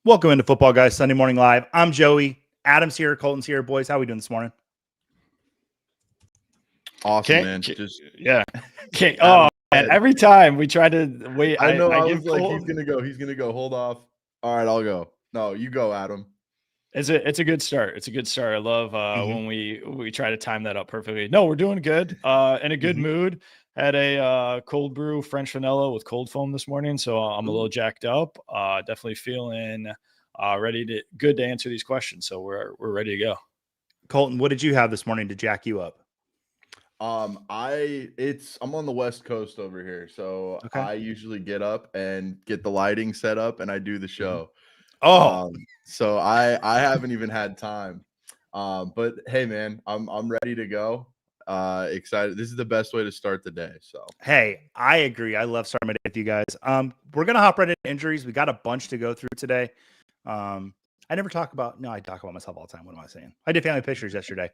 Welcome into Football Guys Sunday Morning Live. I'm Joey. Adam's here. Colton's here. Boys, how are we doing this morning? Awesome, man. And every time we try to wait, I know. I give was like, Colton, he's gonna go. He's gonna go. Hold off. All right, I'll go. No, you go, Adam. It's a good start. It's a good start. I love when we try to time that up perfectly. No, we're doing good. In a good mood. Had a cold brew French vanilla with cold foam this morning, so I'm a little jacked up. Definitely feeling good to answer these questions. So we're ready to go. Colton, what did you have this morning to jack you up? I'm on the West Coast over here, so Okay. I usually get up and get the lighting set up, and I do the show. So I haven't even had time. But hey, man, I'm ready to go. Excited. This is the best way to start the day. So hey, I agree. I love starting my day with you guys. We're gonna hop right into injuries. We got a bunch to go through today. I talk about myself all the time. What am I saying? I did family pictures yesterday.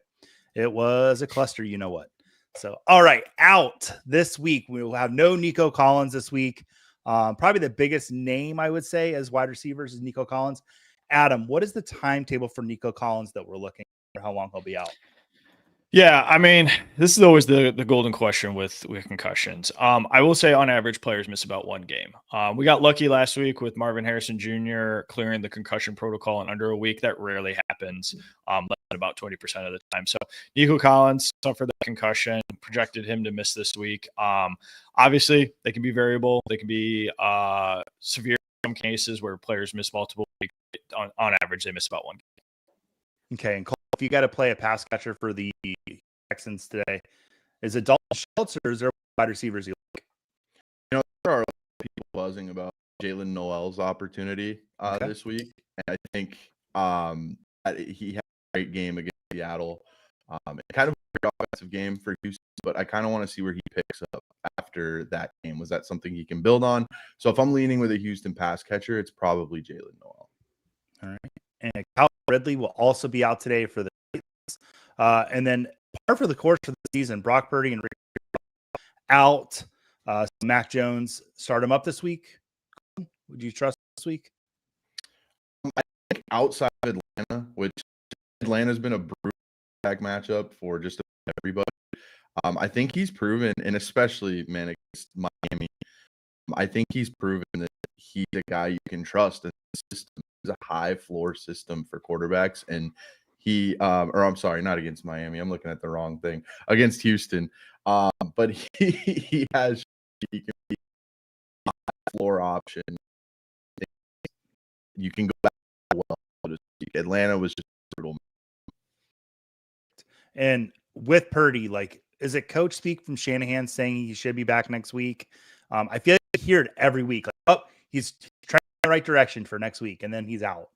It was a cluster, you know what. So, all right, out this week. We will have no Nico Collins this week. Probably the biggest name I would say as wide receivers is Nico Collins. Adam, what is the timetable for Nico Collins that we're looking for? How long he'll be out? Yeah, I mean, this is always the golden question with concussions. I will say on average, players miss about one game. We got lucky last week with Marvin Harrison Jr. clearing the concussion protocol in under a week. That rarely happens, about 20% of the time. So Nico Collins suffered that concussion, projected him to miss this week. Obviously, they can be variable. They can be severe in some cases where players miss multiple weeks. On average, they miss about one game. Okay, and Cole, if you got to play a pass catcher for the Texans today, is it Dalton Schultz or is there wide receivers you like? You know, there are people buzzing about Jalen Noel's opportunity this week. And I think he had a great game against Seattle. Kind of a great offensive game for Houston, but I kind of want to see where he picks up after that game. Was that something he can build on? So if I'm leaning with a Houston pass catcher, it's probably Jalen Noel. All right. And Kyle Ridley will also be out today for the and then par for the course for the season, Brock Purdy and Rick out. Mac Jones start him up this week. Would you trust this week? I think outside of Atlanta, which Atlanta's been a brutal matchup for just about everybody. I think he's proven, and especially against Miami, I think he's proven that he's a guy you can trust. And the system is a high floor system for quarterbacks, and I'm sorry, not against Miami. I'm looking at the wrong thing. Against Houston, but he can be a high floor option. You can go back well. Atlanta was just brutal. And with Purdy, is it coach speak from Shanahan saying he should be back next week? I feel like I hear it every week. He's trying the right direction for next week, and then he's out.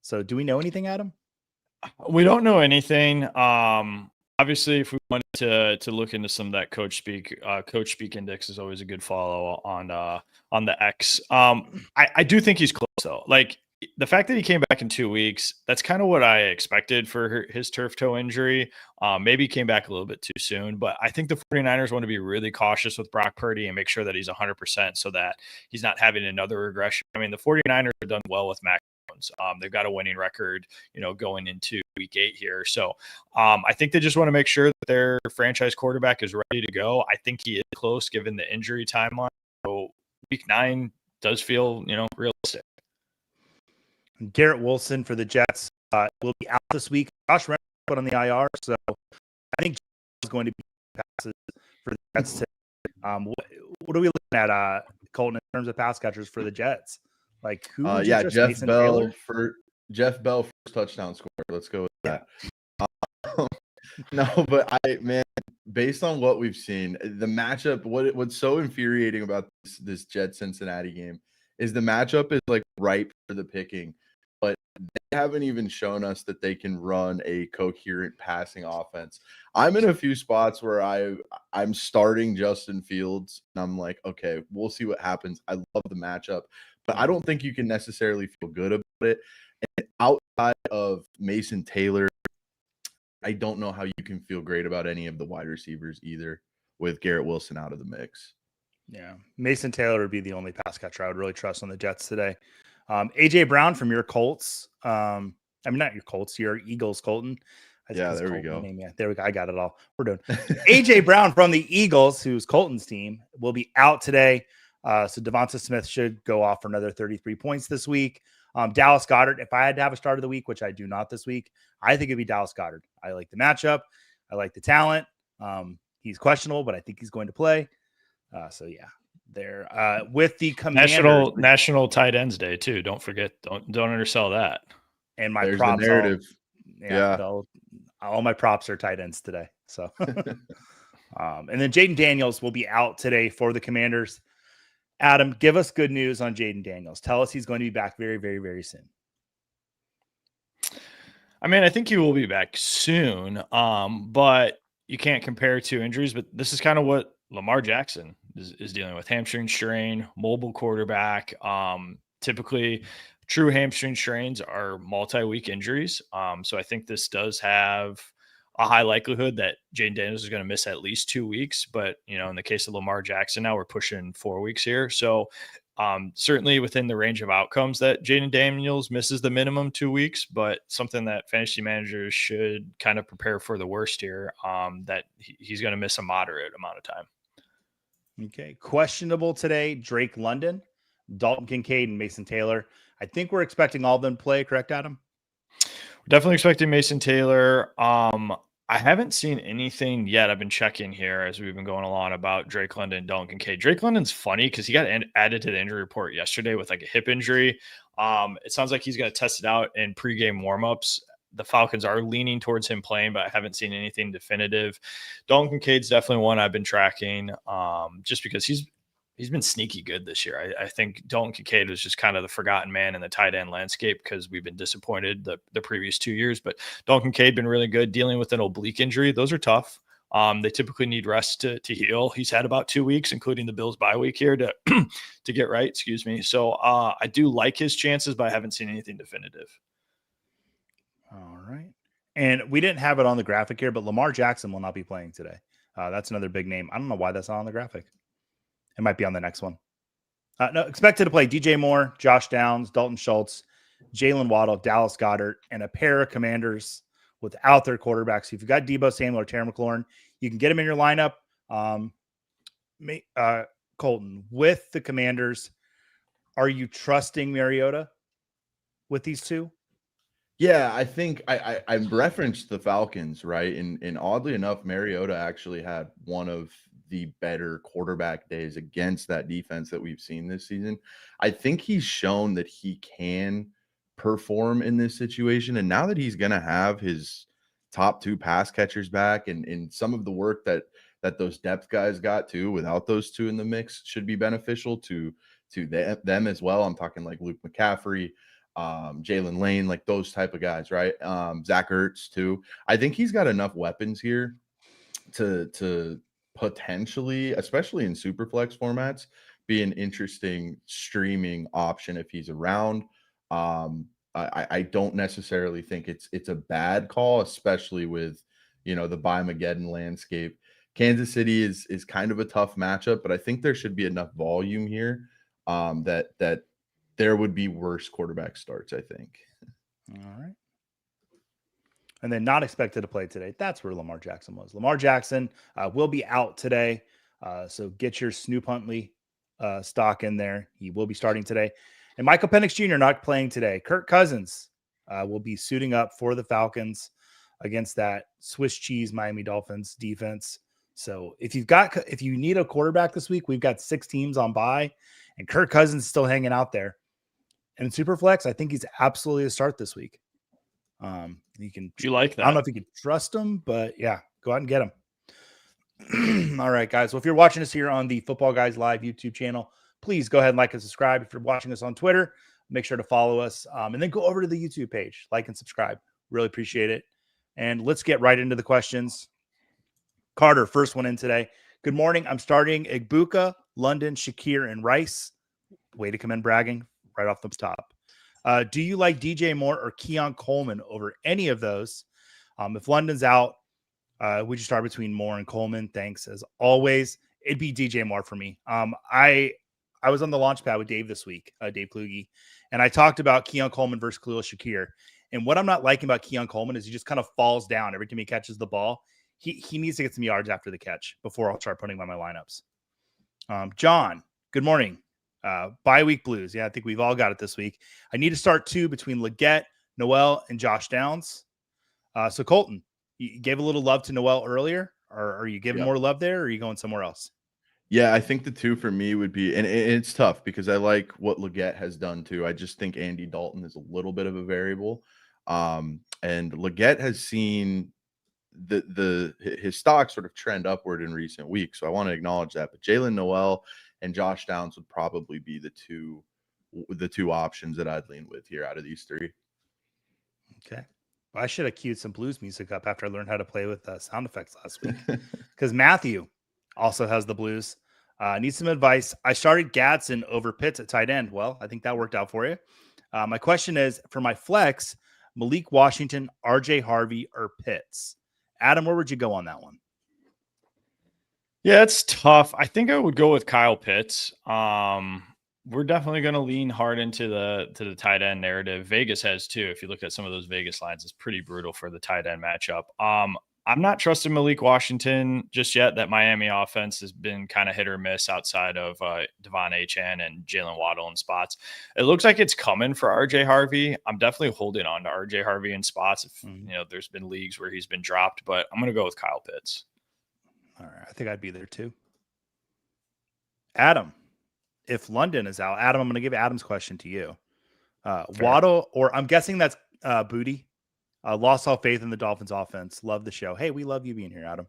So do we know anything, Adam? We don't know anything. Obviously, if we wanted to look into some of that coach speak index is always a good follow on the X. I do think he's close though. Like the fact that he came back in 2 weeks, that's kind of what I expected for his turf toe injury. Maybe he came back a little bit too soon, but I think the 49ers want to be really cautious with Brock Purdy and make sure that he's 100% so that he's not having another regression. I mean, the 49ers have done well with Mac. They've got a winning record, going into week 8 here. So I think they just want to make sure that their franchise quarterback is ready to go. I think he is close given the injury timeline. So week 9 does feel, realistic. Garrett Wilson for the Jets will be out this week. Josh Reynolds put on the IR, so I think is going to be passes for the Jets today. What are we looking at, Colton, in terms of pass catchers for the Jets? Like who? Jeff Bell Jeff Bell first touchdown score. Let's go with that. No, but based on what we've seen, the matchup. What's so infuriating about this Jets Cincinnati game is the matchup is like ripe for the picking, but they haven't even shown us that they can run a coherent passing offense. I'm in a few spots where I'm starting Justin Fields, and I'm like, okay, we'll see what happens. I love the matchup, but I don't think you can necessarily feel good about it. And outside of Mason Taylor, I don't know how you can feel great about any of the wide receivers either with Garrett Wilson out of the mix. Yeah. Mason Taylor would be the only pass catcher I would really trust on the Jets today. AJ Brown from your Colts. Not your Colts, your Eagles, Colton. Yeah, there we go. Yeah, there we go. I got it all. We're doing AJ Brown from the Eagles, who's Colton's team, will be out today. So Devonta Smith should go off for another 33 points this week. Dallas Goedert, if I had to have a start of the week, which I do not this week, I think it'd be Dallas Goedert. I like the matchup. I like the talent. He's questionable, but I think he's going to play. So yeah, there with the Commanders. National Tight Ends Day too. Don't forget. Don't undersell that. And my There's props. the narrative. All my props are tight ends today. So, and then Jaden Daniels will be out today for the Commanders. Adam, give us good news on Jaden Daniels. Tell us he's going to be back very, very, very soon. I mean, I think he will be back soon, but you can't compare two injuries. But this is kind of what Lamar Jackson is dealing with: hamstring strain, mobile quarterback. Typically, true hamstring strains are multi-week injuries. So I think this does have a high likelihood that Jaden Daniels is going to miss at least 2 weeks. But, in the case of Lamar Jackson, now we're pushing 4 weeks here. So certainly within the range of outcomes that Jaden Daniels misses the minimum 2 weeks, but something that fantasy managers should kind of prepare for the worst here, that he's going to miss a moderate amount of time. Okay. Questionable today, Drake London, Dalton Kincaid, and Mason Taylor. I think we're expecting all of them to play, correct, Adam? We're definitely expecting Mason Taylor. I haven't seen anything yet. I've been checking here as we've been going along about Drake London and Dalton Kincaid. Drake London's funny because he got added to the injury report yesterday with like a hip injury. It sounds like he's going to test it out in pregame warmups. The Falcons are leaning towards him playing, but I haven't seen anything definitive. Dalton Kincaid's definitely one I've been tracking, just because he's been sneaky good this year. I think Dalton Kincaid was just kind of the forgotten man in the tight end landscape because we've been disappointed the previous 2 years. But Dalton Kincaid been really good dealing with an oblique injury. Those are tough. They typically need rest to heal. He's had about 2 weeks, including the Bills bye week here to to get right. Excuse me. So I do like his chances, but I haven't seen anything definitive. All right. And we didn't have it on the graphic here, but Lamar Jackson will not be playing today. That's another big name. I don't know why that's not on the graphic. It might be on the next one. No, expected to play DJ Moore, Josh Downs, Dalton Schultz, Jalen Waddle, Dallas Goedert, and a pair of Commanders without their quarterbacks. So if you've got Debo Samuel or Terry McLaurin, you can get him in your lineup. Colton, with the Commanders, are you trusting Mariota with these two? Yeah, I think I referenced the Falcons, right? And oddly enough, Mariota actually had one of the better quarterback days against that defense that we've seen this season. I think he's shown that he can perform in this situation. And now that he's going to have his top two pass catchers back and some of the work that those depth guys got too, without those two in the mix, should be beneficial to them as well. I'm talking like Luke McCaffrey, Jalen Lane, like those type of guys, right? Zach Ertz too. I think he's got enough weapons here to potentially, especially in superflex formats, be an interesting streaming option if he's around. I don't necessarily think it's a bad call, especially with the Buymageddon landscape. Kansas City is kind of a tough matchup, but I think there should be enough volume here that there would be worse quarterback starts, I think. All right. And then not expected to play today. That's where Lamar Jackson was. Lamar Jackson will be out today. So get your Snoop Huntley stock in there. He will be starting today. And Michael Penix Jr. not playing today. Kirk Cousins will be suiting up for the Falcons against that Swiss cheese Miami Dolphins defense. So if you need a quarterback this week, we've got 6 teams on bye, and Kirk Cousins is still hanging out there. And in Superflex, I think he's absolutely a start this week. You like that? I don't know if you can trust him, but yeah, go out and get him. All right, guys. Well, if you're watching us here on the Football Guys Live YouTube channel, please go ahead and like and subscribe. If you're watching us on Twitter, make sure to follow us, and then go over to the YouTube page, like and subscribe. Really appreciate it. And let's get right into the questions. Carter, first one in today. Good morning. I'm starting Igbuka, London, Shakir, and Rice. Way to come in bragging right off the top. Do you like DJ Moore or Keon Coleman over any of those? If London's out, would you start between Moore and Coleman? Thanks as always. It'd be DJ Moore for me. I I was on the launch pad with Dave this week, Dave Kluge, and I talked about Keon Coleman versus Khalil Shakir. And what I'm not liking about Keon Coleman is he just kind of falls down every time he catches the ball. He needs to get some yards after the catch before I'll start putting him on my lineups. John, good morning. Bye week blues. Yeah, I think we've all got it this week. I need to start 2 between Leggett, Noel, and Josh Downs. So Colton, you gave a little love to Noel earlier. Or are you giving more love there, or are you going somewhere else? Yeah, I think the 2 for me would be, and it's tough because I like what Leggett has done too. I just think Andy Dalton is a little bit of a variable. And Leggett has seen his stock sort of trend upward in recent weeks. So I want to acknowledge that. But Jalen Noel and Josh Downs would probably be the two options that I'd lean with here out of these 3. Okay. Well, I should have queued some blues music up after I learned how to play with sound effects last week. Because Matthew also has the blues. Need some advice. I started Gadsden over Pitts at tight end. Well, I think that worked out for you. My question is, for my flex, Malik Washington, RJ Harvey, or Pitts? Adam, where would you go on that one? Yeah, it's tough. I think I would go with Kyle Pitts. We're definitely going to lean hard into the tight end narrative. Vegas has too. If you look at some of those Vegas lines, it's pretty brutal for the tight end matchup. I'm not trusting Malik Washington just yet. That Miami offense has been kind of hit or miss outside of Devon Achane and Jalen Waddle in spots. It looks like it's coming for RJ Harvey. I'm definitely holding on to RJ Harvey in spots. If there's been leagues where he's been dropped, but I'm going to go with Kyle Pitts. All right, I think I'd be there too. Adam, if London is out, Adam, I'm going to give Adam's question to you. Waddle, or I'm guessing that's Booty. Lost all faith in the Dolphins offense. Love the show. Hey, we love you being here, Adam.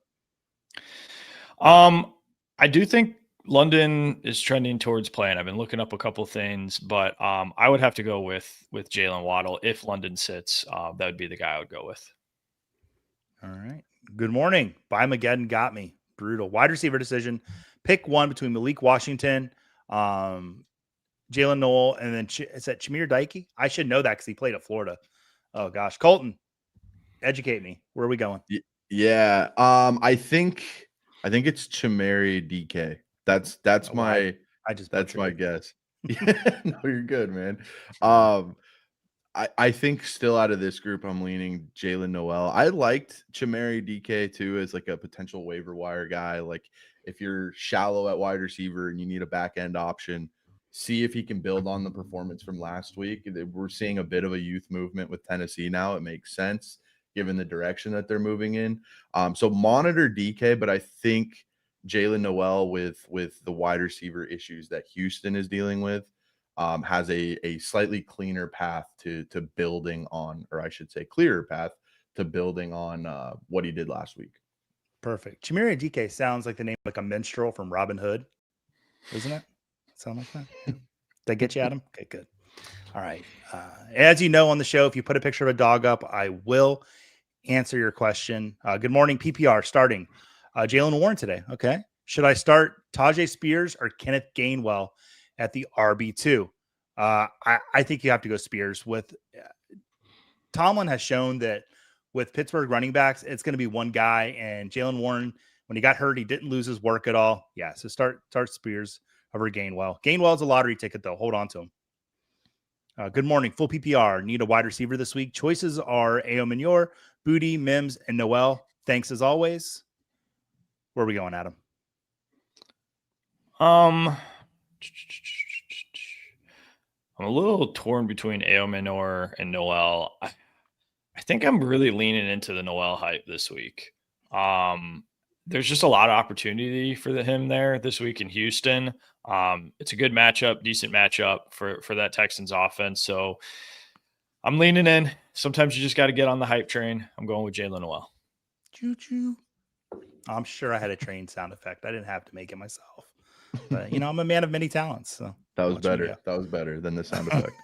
I do think London is trending towards playing. I've been looking up a couple things, but I would have to go with Jalen Waddle. If London sits, that would be the guy I would go with. All right. Good morning. Bye Mageddon got me. Brutal. Wide receiver decision. Pick one between Malik Washington, Jalen Noel, and then is that Chimere Dikey? I should know that because he played at Florida. Oh gosh, Colton, educate me. Where are we going? Yeah, I think it's Chimere DK. That's my guess. Yeah, no, you're good, man. I think still out of this group, I'm leaning Jalen Noel. I liked Chimere DK too as like a potential waiver wire guy. Like if you're shallow at wide receiver and you need a back end option, see if he can build on the performance from last week. We're seeing a bit of a youth movement with Tennessee now. It makes sense given the direction that they're moving in. So monitor DK, but I think Jalen Noel with the wide receiver issues that Houston is dealing with has a slightly cleaner path to building on, or I should say clearer path to building on what he did last week. Perfect. Chimere DK sounds like the name like a minstrel from Robin Hood, isn't it? Sound like that? Yeah. Did I get you, Adam? Okay, good. All right. As you know on the show, if you put a picture of a dog up, I will answer your question. Good morning, PPR starting. Jalen Warren today. Okay. Should I start Tajay Spears or Kenneth Gainwell at the RB2? I think you have to go Spears. With Tomlin has shown that with Pittsburgh running backs, it's going to be one guy, and Jalen Warren, when he got hurt, he didn't lose his work at all. Yeah, so start Spears over Gainwell. Gainwell's a lottery ticket, though. Hold on to him. Good morning. Full PPR. Need a wide receiver this week. Choices are Ao Manure, Booty, Mims, and Noel. Thanks as always. Where are we going, Adam? I'm a little torn between Ao Manure and Noel. I think I'm really leaning into the Noel hype this week. There's just a lot of opportunity for him there this week in Houston. It's a good matchup, decent matchup for that Texans offense. So I'm leaning in. Sometimes you just got to get on the hype train. I'm going with Jalen Noel. Choo-choo. I'm sure I had a train sound effect. I didn't have to make it myself. But, I'm a man of many talents. So that was better. That was better than the sound effect.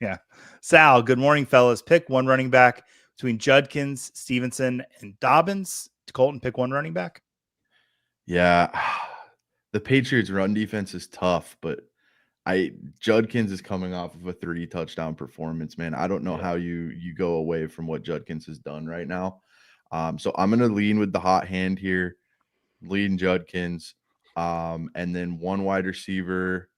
Yeah. Sal, good morning, fellas. Pick one running back between Judkins, Stevenson, and Dobbins. Colton, pick one running back. Yeah. The Patriots run defense is tough, but Judkins is coming off of a 30 touchdown performance, man. I don't know how you go away from what Judkins has done right now. So I'm going to lean with the hot hand here, leading Judkins. And then one wide receiver.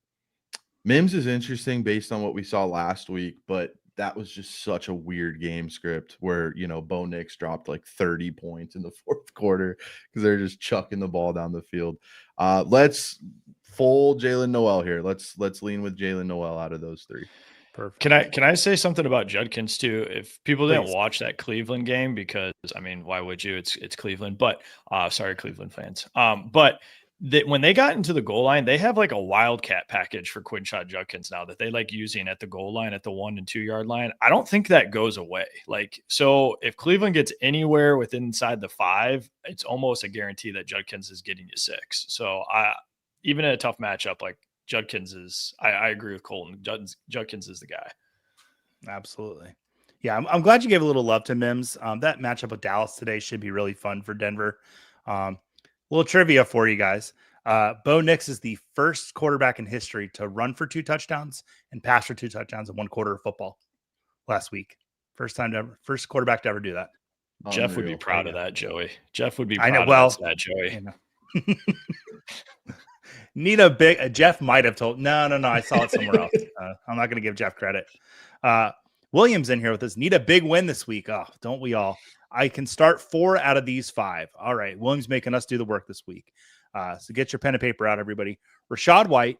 Mims is interesting based on what we saw last week, but that was just such a weird game script where, Bo Nix dropped like 30 points in the fourth quarter because they're just chucking the ball down the field. Let's full Jalen Noel here. Let's lean with Jalen Noel out of those three. Perfect. Can I say something about Judkins too? If people didn't Please. watch that Cleveland game, because I mean, why would you? It's Cleveland, but sorry, Cleveland fans. But when they got into the goal line, they have like a wildcat package for Quinshot Judkins now that they like using at the goal line at the 1 and 2 yard line. I don't think that goes away. Like, so if Cleveland gets anywhere within inside the 5, it's almost a guarantee that Judkins is getting you 6. So even in a tough matchup, like Judkins is, I agree with Colton. Judkins is the guy. Absolutely. Yeah, I'm glad you gave a little love to Mims. That matchup with Dallas today should be really fun for Denver. Little trivia for you guys. Bo Nix is the first quarterback in history to run for 2 touchdowns and pass for 2 touchdowns in 1 quarter of football last week. First quarterback to ever do that. Jeff would be Unreal. proud of that, Joey. Jeff would be I proud know. Well, of that, Joey. Need a big Jeff might have told. No. I saw it somewhere else. I'm not going to give Jeff credit. Williams in here with us. Need a big win this week. Oh, don't we all? I can start 4 out of these 5. All right. Williams making us do the work this week. So get your pen and paper out, everybody. Rachaad White,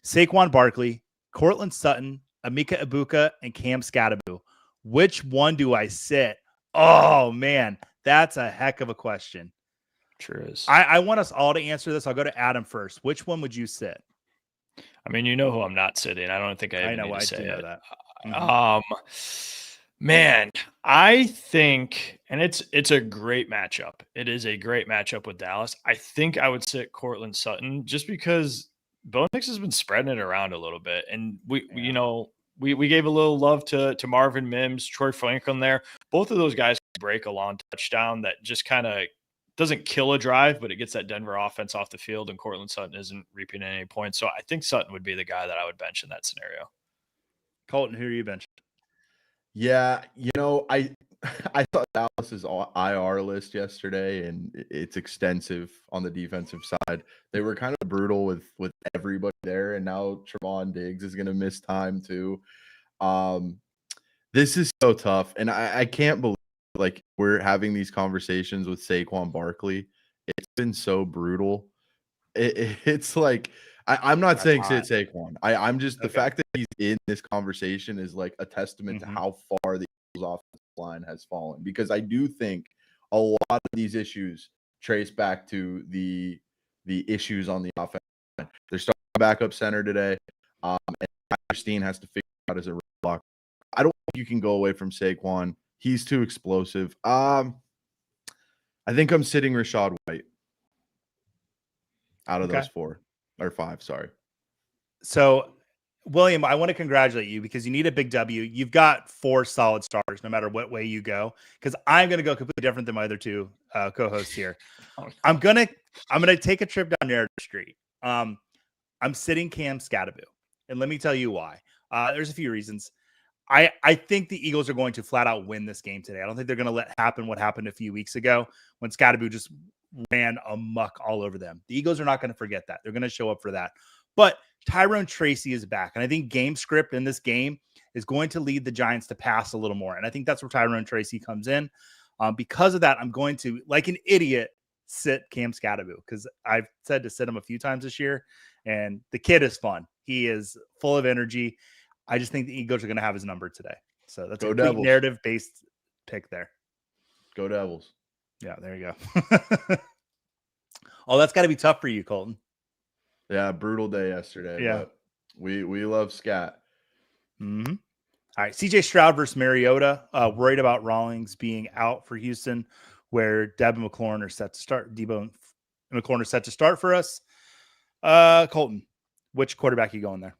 Saquon Barkley, Cortland Sutton, Emeka Ibuka, and Cam Scatterbu. Which one do I sit? Oh, man. That's a heck of a question. Sure is. I want us all to answer this. I'll go to Adam first. Which one would you sit? I mean, you know who I'm not sitting. I don't think I know. need to I say do know it. that. Man, I think, and it's a great matchup. It is a great matchup with Dallas. I think I would sit Cortland Sutton just because Bo Nix has been spreading it around a little bit, and we gave a little love to Marvin Mims, Troy Franklin there. Both of those guys break a long touchdown that just kind of doesn't kill a drive, but it gets that Denver offense off the field, and Cortland Sutton isn't reaping any points. So I think Sutton would be the guy that I would bench in that scenario. Colton, who are you benching? Yeah, I I thought Dallas's IR list yesterday, and it's extensive on the defensive side. They were kind of brutal with everybody there, and now Trevon Diggs is going to miss time too. This is so tough, and I can't believe like we're having these conversations with Saquon Barkley. It's been so brutal. It's like I'm not That's saying hot. sit Saquon. I'm just the Okay. fact that he's in this conversation is like a testament to Mhm. how far the Eagles offensive line has fallen. Because I do think a lot of these issues trace back to the issues on the offense line. They're starting backup center today, and Steen has to figure out as a block. I don't think you can go away from Saquon. He's too explosive. I think I'm sitting Rachaad White out of Okay. those 4 or 5. Sorry. So, William, I want to congratulate you because you need a big W. You've got 4 solid starters, no matter what way you go. Because I'm going to go completely different than my other 2 co-hosts here. I'm gonna take a trip down Narrative Street. I'm sitting Cam Scatterbu, and let me tell you why. There's a few reasons. I think the Eagles are going to flat out win this game today. I don't think they're going to let happen what happened a few weeks ago when Scatterbu just ran amok all over them. The Eagles are not going to forget that. They're going to show up for that. But Tyrone Tracy is back, and I think game script in this game is going to lead the Giants to pass a little more, and I think that's where Tyrone Tracy comes in. Because of that, I'm going to, like an idiot, sit Cam Scatterbu because I've said to sit him a few times this year, and the kid is fun. He is full of energy. I just think the Eagles are going to have his number today. So that's Go a complete Devils. narrative-based pick there. Go Devils. Yeah, there you go. Oh, that's got to be tough for you, Colton. Yeah, brutal day yesterday. Yeah. But we love Scat. Mm-hmm. All right, CJ Stroud versus Mariota. Worried about Rawlings being out for Houston, where Deb and McLaurin are set to start. Debo and McLaurin are set to start for us. Colton, which quarterback are you going there?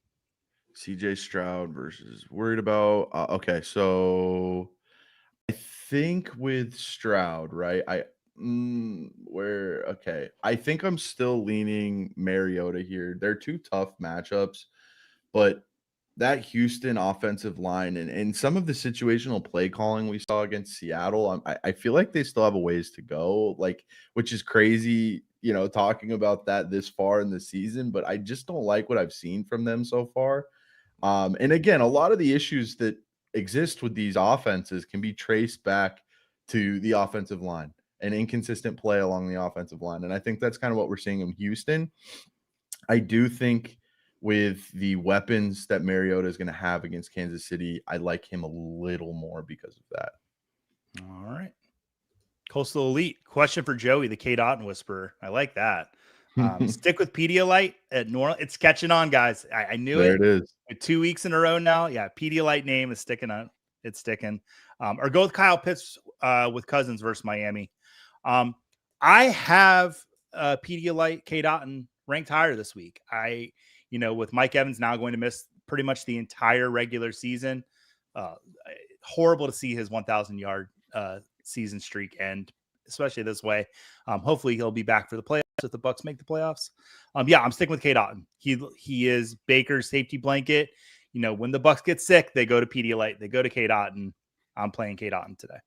CJ Stroud versus worried about. Okay, so I think with Stroud, right? I think I'm still leaning Mariota here. They're 2 tough matchups, but that Houston offensive line and some of the situational play calling we saw against Seattle, I feel like they still have a ways to go, like, which is crazy talking about that this far in the season, but I just don't like what I've seen from them so far. And again, a lot of the issues that exist with these offenses can be traced back to the offensive line and inconsistent play along the offensive line. And I think that's kind of what we're seeing in Houston. I do think with the weapons that Mariota is going to have against Kansas City, I like him a little more because of that. All right. Coastal Elite. Question for Joey, the K. Dotton Whisperer. I like that. Stick with Pedialyte at New Orleans. It's catching on, guys. I knew There it. it is. 2 weeks in a row now. Yeah, Pedialyte name is sticking on. It's sticking. Or go with Kyle Pitts with Cousins versus Miami. I have Pedialyte K. Dotton ranked higher this week. With Mike Evans now going to miss pretty much the entire regular season. Horrible to see his 1,000-yard season streak end, especially this way. Hopefully he'll be back for the playoffs if the Bucs make the playoffs. I'm sticking with K. Dotton. He is Baker's safety blanket. When the Bucs get sick, they go to Pedialyte, they go to K. Dotton. I'm playing K. Dotton today.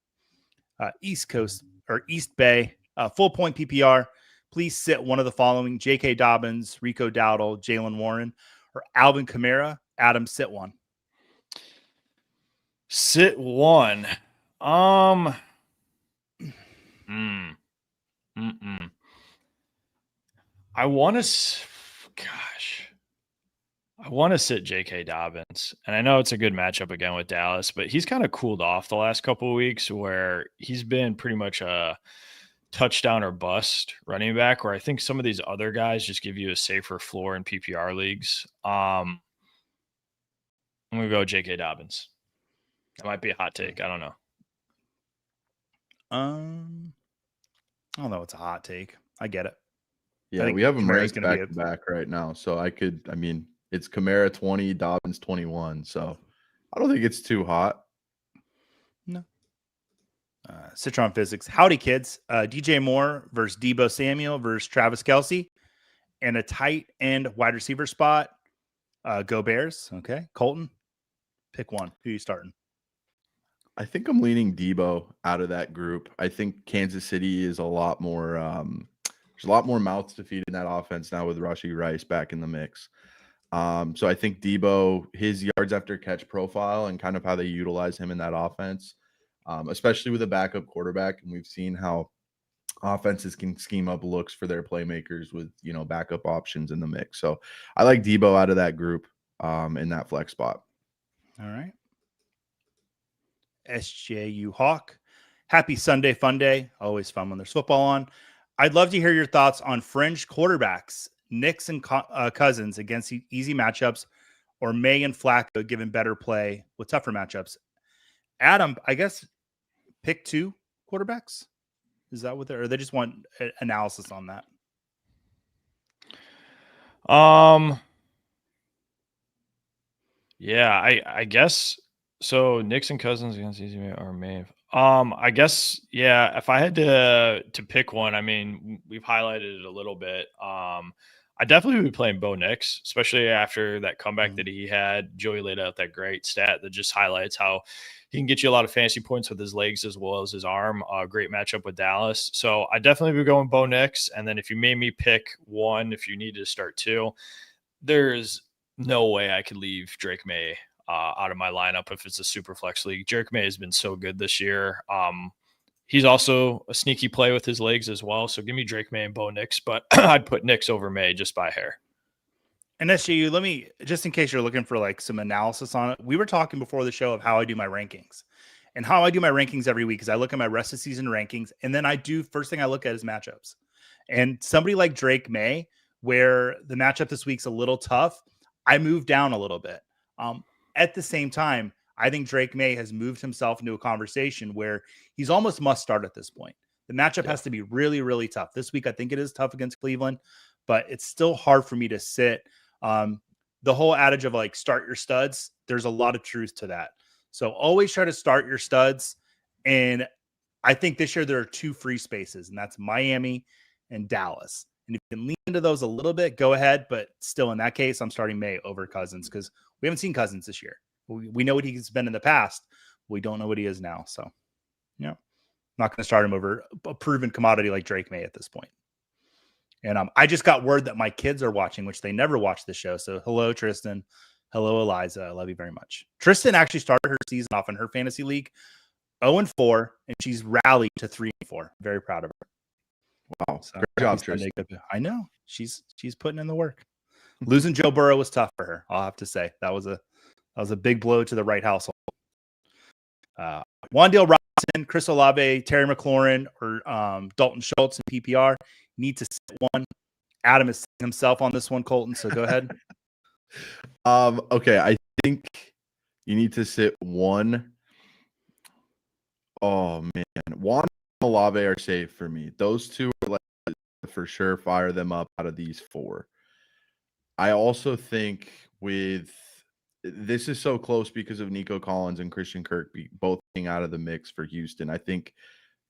East Coast or East Bay, full point PPR. Please sit one of the following: J.K. Dobbins, Rico Dowdle, Jalen Warren, or Alvin Kamara. Adam, sit one. Sit one. I want to sit J.K. Dobbins, and I know it's a good matchup again with Dallas, but he's kind of cooled off the last couple of weeks where he's been pretty much a touchdown or bust running back, where I think some of these other guys just give you a safer floor in PPR leagues. I'm going to go J.K. Dobbins. That might be a hot take. I don't know. I don't know. It's a hot take. I get it. Yeah, we have them ranked back to back right now. So it's Kamara 20, Dobbins 21. So I don't think it's too hot. No. Citron Physics. Howdy, kids. DJ Moore versus Debo Samuel versus Travis Kelce. And a tight end wide receiver spot. Go Bears. Okay. Colton, pick one. Who are you starting? I think I'm leaning Debo out of that group. I think Kansas City is a lot more there's a lot more mouths to feed in that offense now with Rashee Rice back in the mix. So I think Debo, his yards after catch profile and kind of how they utilize him in that offense, especially with a backup quarterback. And we've seen how offenses can scheme up looks for their playmakers with, backup options in the mix. So I like Debo out of that group in that flex spot. All right. SJU Hawk. Happy Sunday fun day. Always fun when there's football on. I'd love to hear your thoughts on fringe quarterbacks, Knicks and Cousins against easy matchups, or May and Flacco given better play with tougher matchups. Adam, I guess pick two quarterbacks. Is that what or they just want analysis on that? Yeah, I guess so. Knicks and Cousins against easy or May. I guess, yeah, if I had to pick one, we've highlighted it a little bit. I definitely would be playing Bo Nix, especially after that comeback that he had. Joey laid out that great stat that just highlights how he can get you a lot of fantasy points with his legs as well as his arm. Great matchup with Dallas. So I definitely would go with Bo Nix. And then if you made me pick one, if you needed to start two, there's no way I could leave Drake May out of my lineup if it's a super flex league. Drake May has been so good this year. He's also a sneaky play with his legs as well. So give me Drake May and Bo Nix, but I'd put Nix over May just by hair. And SJU, let me, just in case you're looking for like some analysis on it, we were talking before the show of how I do my rankings. And how I do my rankings every week is I look at my rest of season rankings, and then first thing I look at is matchups. And somebody like Drake May, where the matchup this week's a little tough, I move down a little bit. At the same time, I think Drake May has moved himself into a conversation where he's almost must start at this point. The matchup has to be really, really tough. This week, I think it is tough against Cleveland, but it's still hard for me to sit. The whole adage of like start your studs, there's a lot of truth to that. So always try to start your studs. And I think this year there are two free spaces, and that's Miami and Dallas. And if you can lean into those a little bit, go ahead. But still, in that case, I'm starting May over Cousins because we haven't seen Cousins this year. We know what he's been in the past. We don't know what he is now. So, not going to start him over a proven commodity like Drake May at this point. And I just got word that my kids are watching, which they never watch the show. So hello, Tristan. Hello, Eliza. I love you very much. Tristan actually started her season off in her fantasy league 0-4, and she's rallied to 3-4. Very proud of her. Wow. So, Great job, Tristan. I know. She's putting in the work. Losing Joe Burrow was tough for her, I'll have to say. That was a big blow to the right household. Wandale Robinson, Chris Olave, Terry McLaurin, or Dalton Schultz in PPR need to sit one. Adam is himself on this one, Colton. So go ahead. Okay, I think you need to sit one. Oh man, Juan and Olave are safe for me. Those two are like for sure fire them up out of these four. I also think with this is so close because of Nico Collins and Christian Kirk both being out of the mix for Houston. I think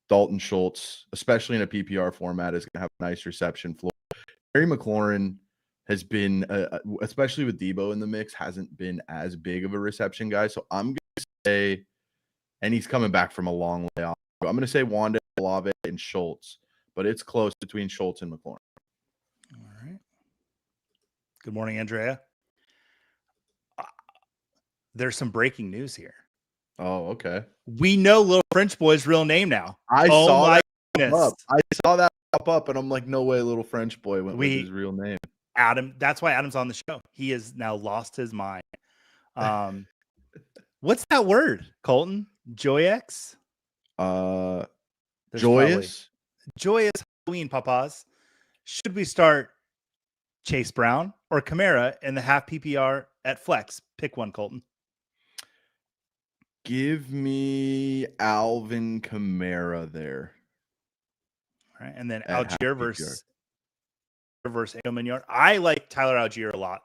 Dalton Schultz, especially in a PPR format, is going to have a nice reception floor. Terry McLaurin has been, especially with Debo in the mix, hasn't been as big of a reception guy. So I'm going to say, and he's coming back from a long layoff. I'm going to say Wanda, Olave, and Schultz, but it's close between Schultz and McLaurin. All right. Good morning, Andrea. There's some breaking news here. Oh, okay. We know Little French Boy's real name now. I saw that goodness. up. I saw that pop up, and I'm like, no way, Little French Boy went with his real name. Adam, that's why Adam's on the show. He has now lost his mind. What's that word, Colton? Joyex? Joyous? Joyous Halloween, papas. Should we start Chase Brown or Kamara in the half PPR at flex? Pick one, Colton. Give me Alvin Kamara there. All right, and then Algier versus Mignard. I like Tyler Algier a lot.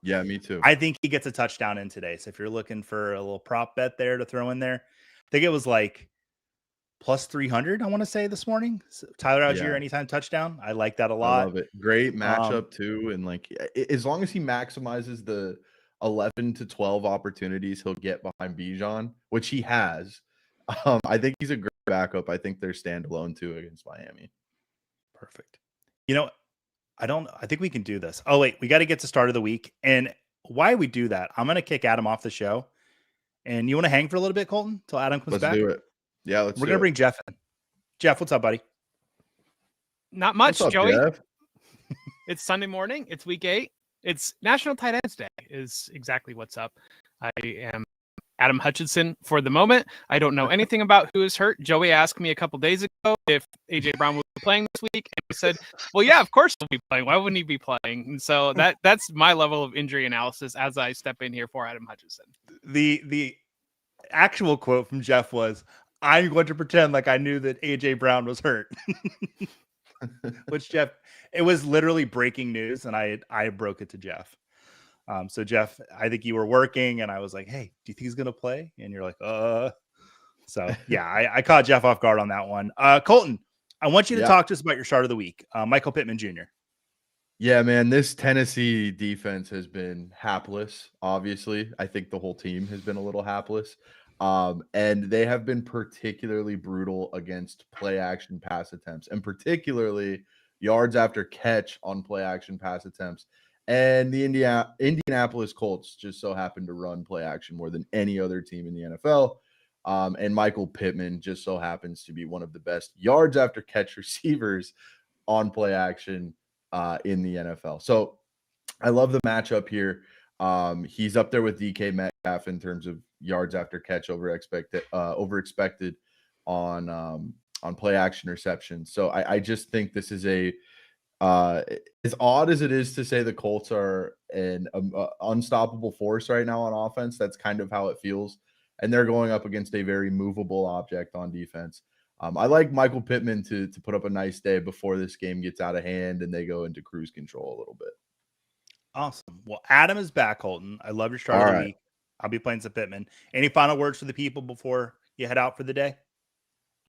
Yeah, me too. I think he gets a touchdown in today. So if you're looking for a little prop bet there to throw in there, I think it was like plus 300, I want to say this morning. So Tyler Algier, anytime touchdown. I like that a lot. I love it. Great matchup too. And like, as long as he maximizes the 11 to 12 opportunities he'll get behind Bijan, which he has, I think he's a great backup. I think they're standalone too against Miami. Perfect. I think we can do this. Oh, wait, we got to get to start of the week. And why we do that, I'm going to kick Adam off the show. And you want to hang for a little bit, Colton, until Adam comes back? Let's do it. Yeah, We're going to bring Jeff in. Jeff, what's up, buddy? Not much, what's up, Joey. Jeff? It's Sunday morning. It's week 8. It's National Tight Ends Day is exactly what's up. I am Adam Hutchinson for the moment. I don't know anything about who is hurt. Joey asked me a couple days ago if A.J. Brown would be playing this week. And I said, well, yeah, of course he'll be playing. Why wouldn't he be playing? And so that's my level of injury analysis as I step in here for Adam Hutchinson. The actual quote from Jeff was, I'm going to pretend like I knew that A.J. Brown was hurt. Which, Jeff, it was literally breaking news, and I broke it to Jeff. So, Jeff, I think you were working, and I was like, hey, do you think he's going to play? And you're like, So, yeah, I caught Jeff off guard on that one. Colton, I want you to talk to us about your start of the week. Michael Pittman Jr. Yeah, man, this Tennessee defense has been hapless, obviously. I think the whole team has been a little hapless. And they have been particularly brutal against play action pass attempts, and particularly yards after catch on play action pass attempts. And the Indianapolis Colts just so happen to run play action more than any other team in the NFL. And Michael Pittman just so happens to be one of the best yards after catch receivers on play action in the NFL. So I love the matchup here. He's up there with DK Metcalf in terms of yards after catch over expected on play action reception. So I just think this is as odd as it is to say the Colts are an unstoppable force right now on offense. That's kind of how it feels. And they're going up against a very movable object on defense. I like Michael Pittman to put up a nice day before this game gets out of hand and they go into cruise control a little bit. Awesome. Well, Adam is back, Colton. I love your start of the week. I'll be playing some Pittman. Any final words for the people before you head out for the day?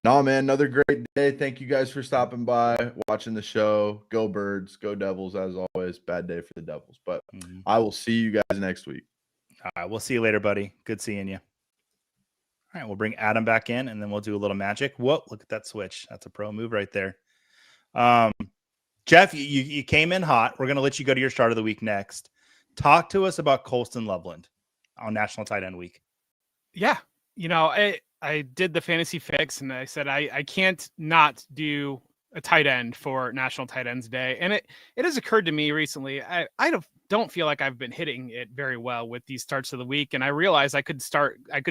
No, man, another great day. Thank you guys for stopping by, watching the show. Go Birds, go Devils, as always. Bad day for the Devils. But I will see you guys next week. All right, we'll see you later, buddy. Good seeing you. All right, we'll bring Adam back in, and then we'll do a little magic. Whoa, look at that switch. That's a pro move right there. Jeff, you came in hot. We're going to let you go to your start of the week next. Talk to us about Colston Loveland on National Tight End Week. Yeah. I did the fantasy fix and I said, I can't not do a tight end for National Tight Ends Day. And it has occurred to me recently. I don't feel like I've been hitting it very well with these starts of the week. And I realized I could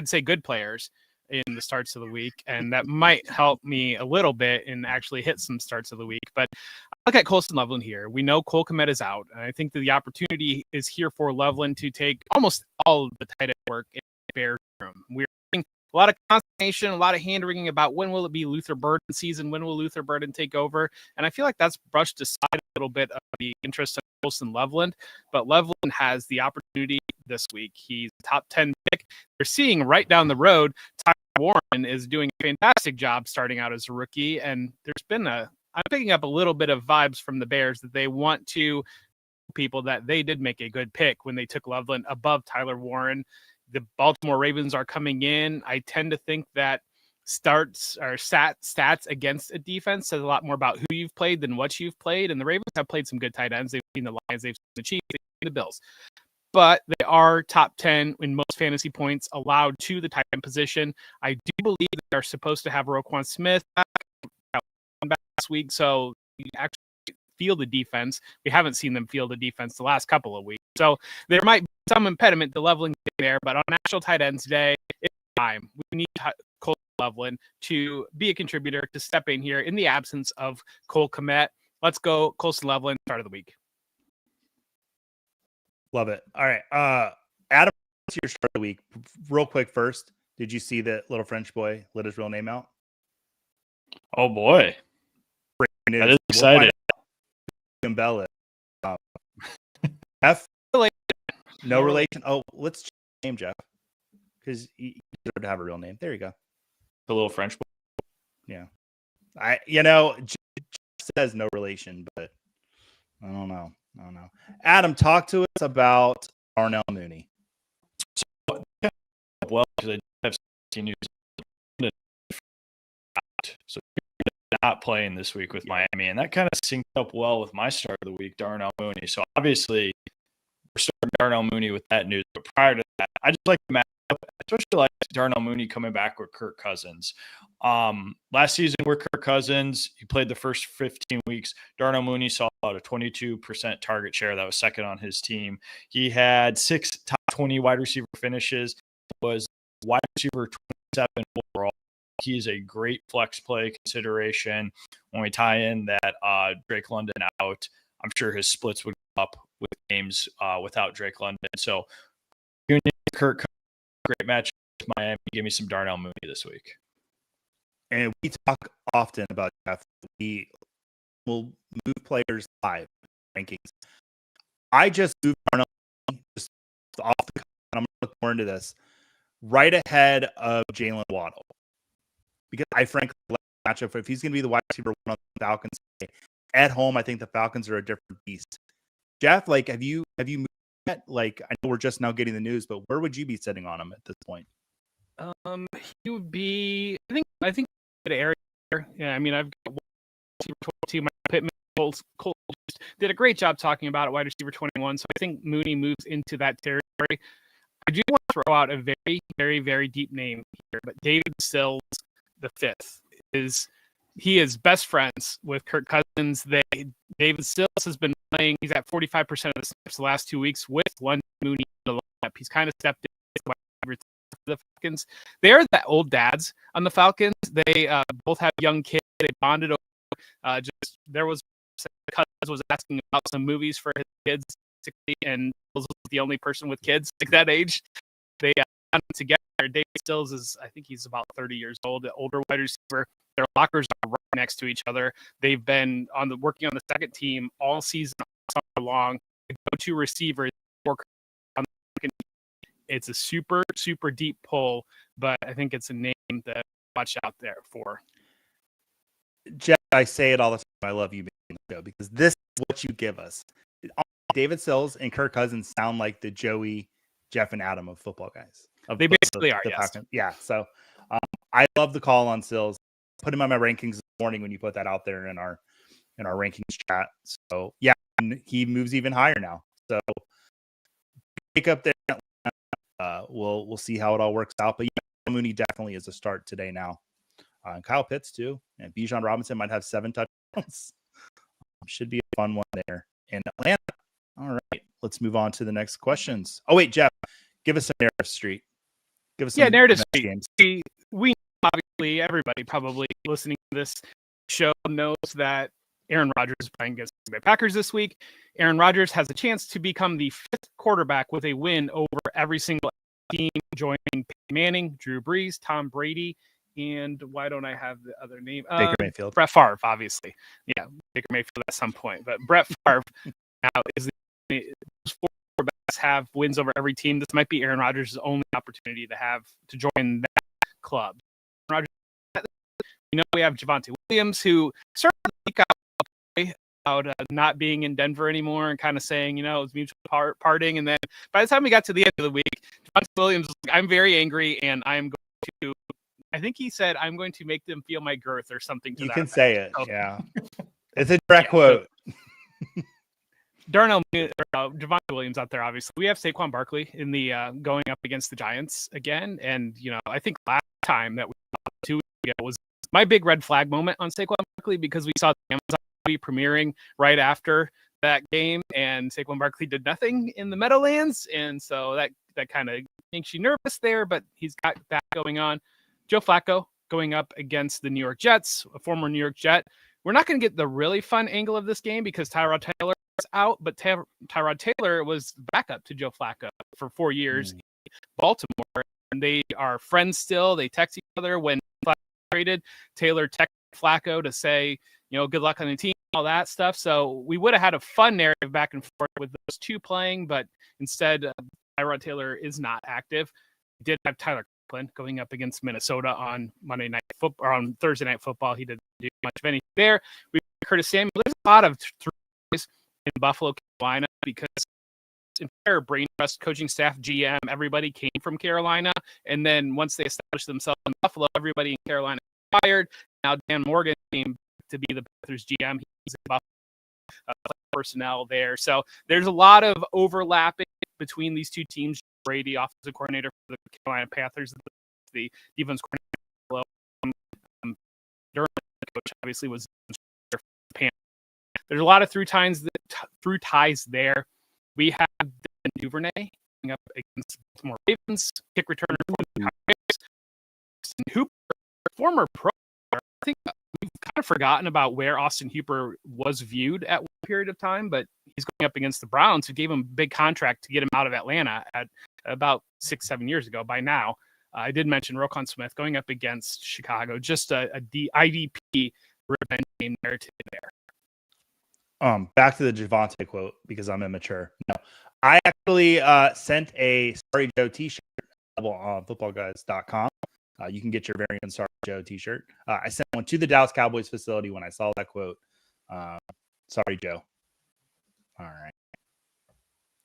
say good players in the starts of the week, and that might help me a little bit and actually hit some starts of the week. But look at Colston Loveland here. We know Cole Kmet is out, and I think that the opportunity is here for Loveland to take almost all of the tight end work in the Bears room. We're seeing a lot of consternation, a lot of hand-wringing about when will it be Luther Burden season, when will Luther Burden take over, and I feel like that's brushed aside a little bit of the interest of Colston Loveland, but Loveland has the opportunity this week. He's a top 10 pick. They're seeing right down the road, Tyler Warren is doing a fantastic job starting out as a rookie, and I'm picking up a little bit of vibes from the Bears that they want to people that they did make a good pick when they took Loveland above Tyler Warren. The Baltimore Ravens are coming in. I tend to think that stats against a defense says a lot more about who you've played than what you've played. And the Ravens have played some good tight ends. They've seen the Lions, they've seen the Chiefs, they've seen the Bills. But they are top 10 in most fantasy points allowed to the tight end position. I do believe they're supposed to have Roquan Smith back last week, so you actually feel the defense. We haven't seen them feel the defense the last couple of weeks. So there might be some impediment to Loveland there, but on National Tight Ends Day, it's time. We need Cole Loveland to be a contributor, to step in here in the absence of Cole Kmet. Let's go Colston Loveland, start of the week. Love it. All right. Adam, what's your start of the week? Real quick first, did you see that little French boy let his real name out? Oh, boy. That is exciting. Bella. F. No relation. Oh, let's change the name, Jeff, because you deserve to have a real name. There you go. The little French boy. Yeah. Jeff says no relation, but I don't know. Adam, talk to us about Darnell Mooney. Well, because I have seen news. So not playing this week with Miami, and that kind of synced up well with my start of the week, Darnell Mooney. So obviously, we're starting Darnell Mooney with that news. But prior to that, I just like the matchup, especially like Darnell Mooney coming back with Kirk Cousins. Last season with Kirk Cousins, he played the first 15 weeks. Darnell Mooney saw about a 22% target share. That was second on his team. He had 6 top 20 wide receiver finishes. Was wide receiver 27 overall. He's a great flex play consideration. When we tie in that Drake London out, I'm sure his splits would go up with games without Drake London. So, Kirk, great match with Miami. Give me some Darnell Mooney this week. And we talk often about Jeff. We will move players live rankings. I just moved Darnell just off the. I'm going to look more into this. Right ahead of Jalen Waddle. Because I frankly like the matchup. If he's going to be the wide receiver one on the Falcons at home, I think the Falcons are a different beast. Jeff, have you moved yet? I know we're just now getting the news, but where would you be sitting on him at this point? He would be. I think the area. Yeah, I mean, I've got wide receiver 22. My Pittman Cole did a great job talking about it. Wide receiver 21. So I think Mooney moves into that territory. I do want to throw out a very, very, very deep name here, but David Sills the fifth he is best friends with Kirk Cousins. David Sills has been playing. He's at 45% of the snaps the last 2 weeks with London Mooney in the lineup. He's kind of stepped in the Falcons. They are the old dads on the Falcons. They both have young kids. They bonded over. There was Cousins was asking about some movies for his kids, and was the only person with kids like that age. They got together. David Sills I think he's about 30 years old, the older wide receiver. Their lockers are right next to each other. They've been working on the second team all season long. The go-to receiver. It's a super, super deep pull, but I think it's a name to watch out there for. Jeff, I say it all the time. I love you being on the show because this is what you give us. David Sills and Kirk Cousins sound like the Joey, Jeff, and Adam of Football Guys. They basically are, yes. Yeah, so I love the call on Sills. Put him on my rankings this morning when you put that out there in our in our rankings chat. So yeah, and he moves even higher now. So pick up there. We'll see how it all works out. But yeah, Mooney definitely is a start today now. And Kyle Pitts too. And Bijan Robinson might have 7 touchdowns. Should be a fun one there in Atlanta. All right, let's move on to the next questions. Oh wait, Jeff, give us a narrative street. Give us some narrative next street. games. We obviously, everybody probably listening to this show knows that Aaron Rodgers is playing against the Packers this week. Aaron Rodgers has a chance to become the 5th quarterback with a win over every single team, joining Peyton Manning, Drew Brees, Tom Brady, and why don't I have the other name? Baker Mayfield. Brett Favre, obviously. Yeah, Baker Mayfield at some point. But Brett Favre now is the 4 quarterbacks have wins over every team. This might be Aaron Rodgers' only opportunity to join that club. Rodgers, we have Javonte Williams, who started to leak out about not being in Denver anymore and kind of saying, it was mutual parting. And then by the time we got to the end of the week, Javonte Williams was like, I'm very angry and I'm going to, I think he said, I'm going to make them feel my girth or something. You can say it. So, yeah. It's a direct quote. So, Darnell, Javonte Williams out there, obviously. We have Saquon Barkley in the going up against the Giants again. And, I think last time that we saw 2 weeks ago was my big red flag moment on Saquon Barkley because we saw the Amazon movie premiering right after that game and Saquon Barkley did nothing in the Meadowlands. And so that kind of makes you nervous there, but he's got that going on. Joe Flacco going up against the New York Jets, a former New York Jet. We're not going to get the really fun angle of this game because Tyrod Taylor is out, but Tyrod Taylor was backup to Joe Flacco for 4 years in Baltimore, and they are friends still. They text each other when Flacco traded. Taylor texted Flacco to say, good luck on the team, all that stuff. So we would have had a fun narrative back and forth with those two playing, but instead, Tyrod Taylor is not active. We did have Tyler going up against Minnesota on Monday Night Football or on Thursday Night Football. He didn't do much of anything there. We Curtis Samuel. There's a lot of threes in Buffalo, Carolina, because entire brain trust coaching staff, GM, everybody came from Carolina, and then once they established themselves in Buffalo, everybody in Carolina fired. Now Dan Morgan came to be the Panthers GM. He's in Buffalo personnel there, so there's a lot of overlapping between these two teams. Brady, offensive coordinator for the Carolina Panthers, the defense coordinator. Durham, coach, obviously was. There's a lot of through ties there. We have Dan Duvernay going up against Baltimore Ravens, kick returner Hooper, former pro. I think we've kind of forgotten about where Austin Hooper was viewed at one period of time, but he's going up against the Browns, who gave him a big contract to get him out of Atlanta at about 6-7 years ago. By now, I did mention Roquan Smith going up against Chicago. Just a IDP revenge game narrative there. Back to the Javonte quote because I'm immature. No, I actually sent a Sorry Joe t-shirt on footballguys.com. You can get your very own Sorry Joe t-shirt. I sent one to the Dallas Cowboys facility when I saw that quote. Sorry, Joe. All right.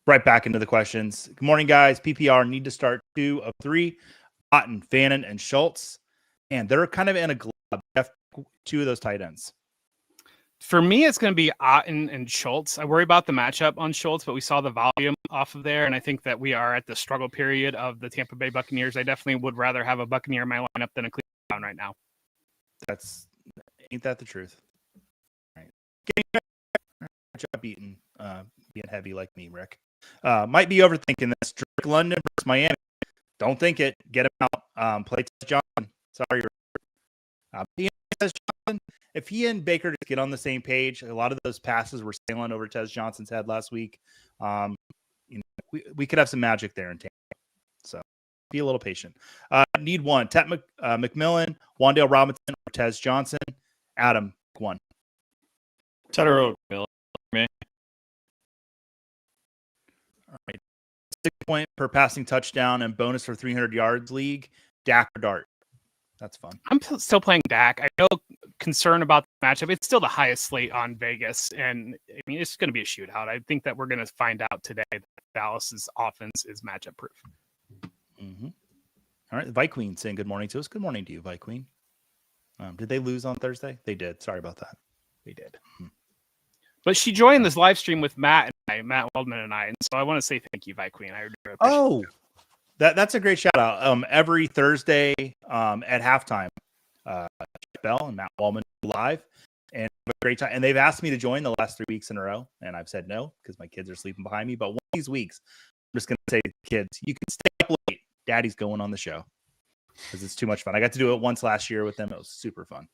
Right back into the questions. Good morning, guys. PPR need to start 2 of 3. Otten, Fannin, and Schultz. And they're kind of in a glove. 2 of those tight ends. For me, it's going to be Otten and Schultz. I worry about the matchup on Schultz, but we saw the volume off of there, and I think that we are at the struggle period of the Tampa Bay Buccaneers. I definitely would rather have a Buccaneer in my lineup than a Cleveland right now. Ain't that the truth? All right. Good job being heavy like me, Rick. Might be overthinking this. Drake London versus Miami. Don't think it. Get him out. Play Tez Johnson. Sorry, Tez Johnson. If he and Baker just get on the same page, a lot of those passes were sailing over Tez Johnson's head last week. We could have some magic there in Tampa. So be a little patient. Need one. Tet McMillan, Wan'Dale Robinson, or Tez Johnson. Adam, one. Tedder McMillan. All right. 6 point per passing touchdown and bonus for 300 yards league. Dak or Dart. That's fun. I'm still playing Dak. I know concern about the matchup. It's still the highest slate on Vegas, and I mean it's going to be a shootout. I think that we're going to find out today that Dallas's offense is matchup proof. Mm-hmm. All right, Vi Queen saying good morning to us. Good morning to you, Vi Queen. Did they lose on Thursday? They did. Sorry about that. They did. But she joined this live stream with Matt Waldman and I, and so I want to say thank you, Vi Queen. I really appreciate it. That's a great shout out. Every Thursday at halftime, Bell and Matt Waldman live, and have a great time. And they've asked me to join the last 3 weeks in a row, and I've said no because my kids are sleeping behind me. But one of these weeks, I'm just going to say to the kids, you can stay up late. Daddy's going on the show because it's too much fun. I got to do it once last year with them. It was super fun.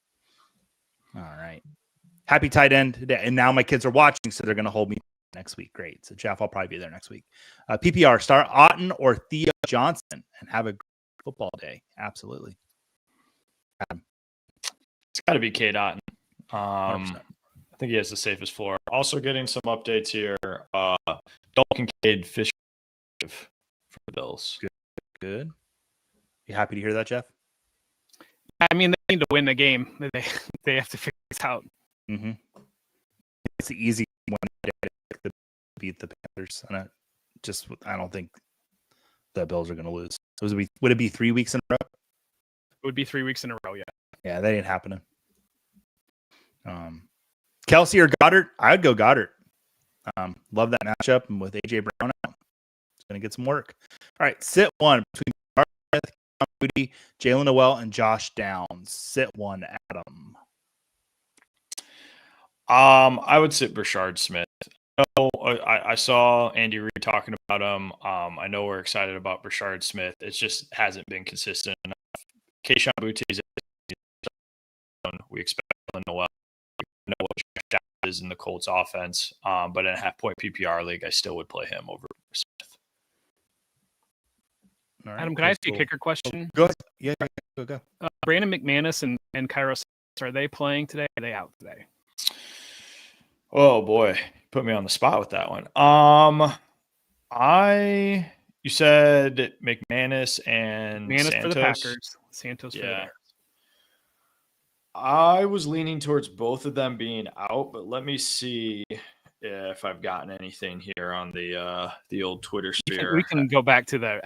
All right. Happy tight end today. And now my kids are watching, so they're going to hold me next week. Great. So, Jeff, I'll probably be there next week. PPR, start Otten or Theo Johnson and have a great football day. Absolutely. It's got to be Cade Otten. 100%. I think he has the safest floor. Also getting some updates here. Dalton Cade Fisher for the Bills. Good. You happy to hear that, Jeff? I mean, they need to win the game. They have to figure this out. Mm-hmm. It's the easy one to beat the Panthers, and I don't think the Bills are going to lose. Would it be 3 weeks in a row? It would be 3 weeks in a row. Yeah. Yeah, that ain't happening. Kelsey or Goddard? I would go Goddard. Love that matchup, and with AJ Brown out, it's going to get some work. All right, sit one between Smith, Moody, Jalen Noel, and Josh Downs. Sit one, Adam. I would sit Brashard Smith. I saw Andy Reid talking about him. I know we're excited about Brashard Smith. It just hasn't been consistent enough. Keyshawn Boutte we expect Noel. We know what Josh Downs is in the Colts offense, but in a half-point PPR league, I still would play him over Smith. All right, Adam, can I ask you a kicker question? Go ahead. Yeah, go. Brandon McManus and Kairos, are they playing today? Or are they out today? Oh boy, put me on the spot with that one. You said McManus and Santos for the Packers, Santos for the Bears. I was leaning towards both of them being out, but let me see if I've gotten anything here on the old Twitter sphere. We can go back to the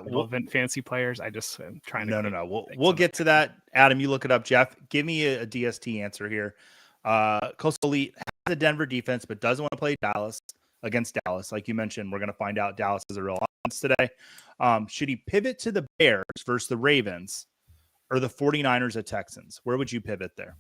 relevant fancy players. I just am trying to. No. We'll get to that. Adam, you look it up. Jeff, give me a DST answer here. Coastal Elite has a Denver defense, but doesn't want to play against Dallas. Like you mentioned, we're going to find out Dallas is a real offense today. Should he pivot to the Bears versus the Ravens or the 49ers at Texans? Where would you pivot there?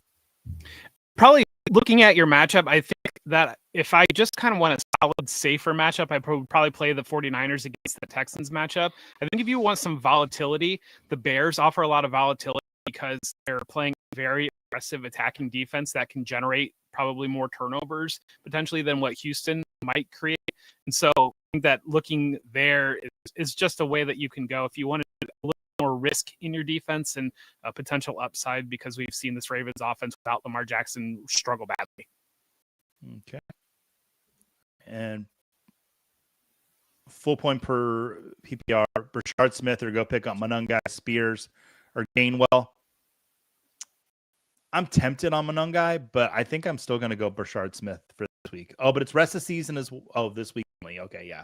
Probably looking at your matchup, I think that if I just kind of want a solid, safer matchup, I would probably play the 49ers against the Texans matchup. I think if you want some volatility, the Bears offer a lot of volatility because they're playing very aggressive attacking defense that can generate probably more turnovers potentially than what Houston might create. And so I think that looking there is just a way that you can go if you want to a little more risk in your defense and a potential upside, because we've seen this Ravens offense without Lamar Jackson struggle badly. Okay. And full point per PPR, Brashard Smith, or go pick up Monungai, Spears, or Gainwell. I'm tempted on Monungai, but I think I'm still going to go Brashard Smith for this week. Oh, but it's rest of the season this week only. Okay, yeah.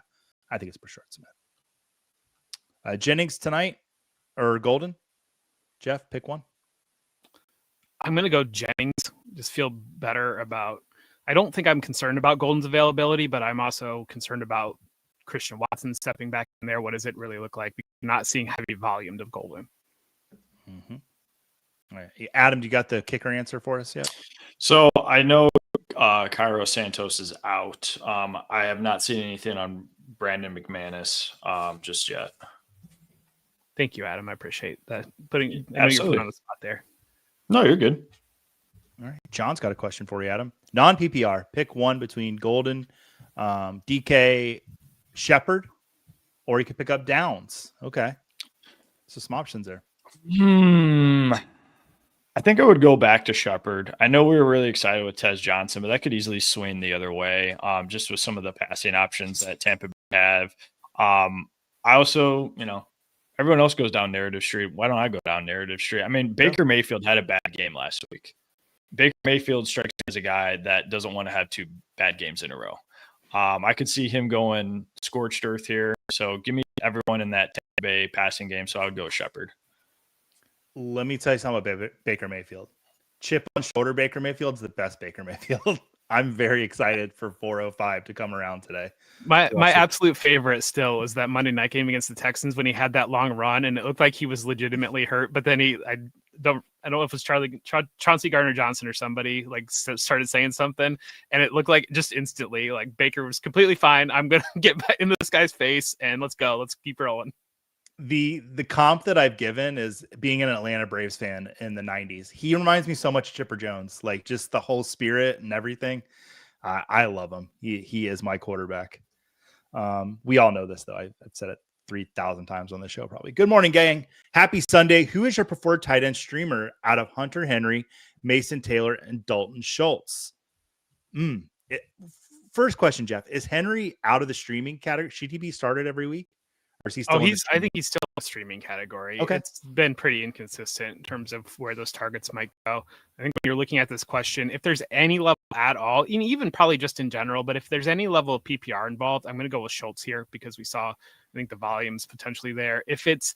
I think it's Brashard Smith. Jennings tonight or Golden? Jeff, pick one. I'm going to go Jennings. Just feel better about. I don't think I'm concerned about Golden's availability, but I'm also concerned about Christian Watson stepping back in there. What does it really look like? We're not seeing heavy volume of Golden. Mm-hmm. All right. Adam, you got the kicker answer for us yet? So I know Cairo Santos is out. I have not seen anything on Brandon McManus just yet. Thank you, Adam. I appreciate that. I know you're Absolutely. putting on the spot there. No, you're good. All right. John's got a question for you, Adam. Non-PPR. Pick one between Golden, DK, Shepard, or you could pick up Downs. Okay. So some options there. I think I would go back to Shepard. I know we were really excited with Tez Johnson, but that could easily swing the other way, just with some of the passing options that Tampa Bay have. I also, everyone else goes down narrative street. Why don't I go down narrative street? I mean, Baker Mayfield had a bad game last week. Baker Mayfield strikes me as a guy that doesn't want to have two bad games in a row. I could see him going scorched earth here. So give me everyone in that Tampa Bay passing game. So I would go Shepard. Let me tell you something about Baker Mayfield. Chip on shoulder Baker Mayfield's the best Baker Mayfield. I'm very excited for 405 to come around today. My absolute favorite still is that Monday night game against the Texans when he had that long run and it looked like he was legitimately hurt, but then I don't know if it was Chauncey Gardner-Johnson or somebody like started saying something and it looked like just instantly like Baker was completely fine. I'm gonna get in this guy's face and let's go. Let's keep rolling. The comp that I've given is being an Atlanta Braves fan in the 90s. He reminds me so much of Chipper Jones, like just the whole spirit and everything. I love him. He is my quarterback. We all know this, though. I've said it 3,000 times on the show, probably. Good morning, gang. Happy Sunday. Who is your preferred tight end streamer out of Hunter Henry, Mason Taylor, and Dalton Schultz? First question, Jeff. Is Henry out of the streaming category? Should he be started every week? Or is he still I think he's still in the streaming category. Okay. It's been pretty inconsistent in terms of where those targets might go. I think when you're looking at this question, if there's any level at all, even probably just in general, but if there's any level of PPR involved, I'm going to go with Schultz here because we saw, I think, the volumes potentially there. If it's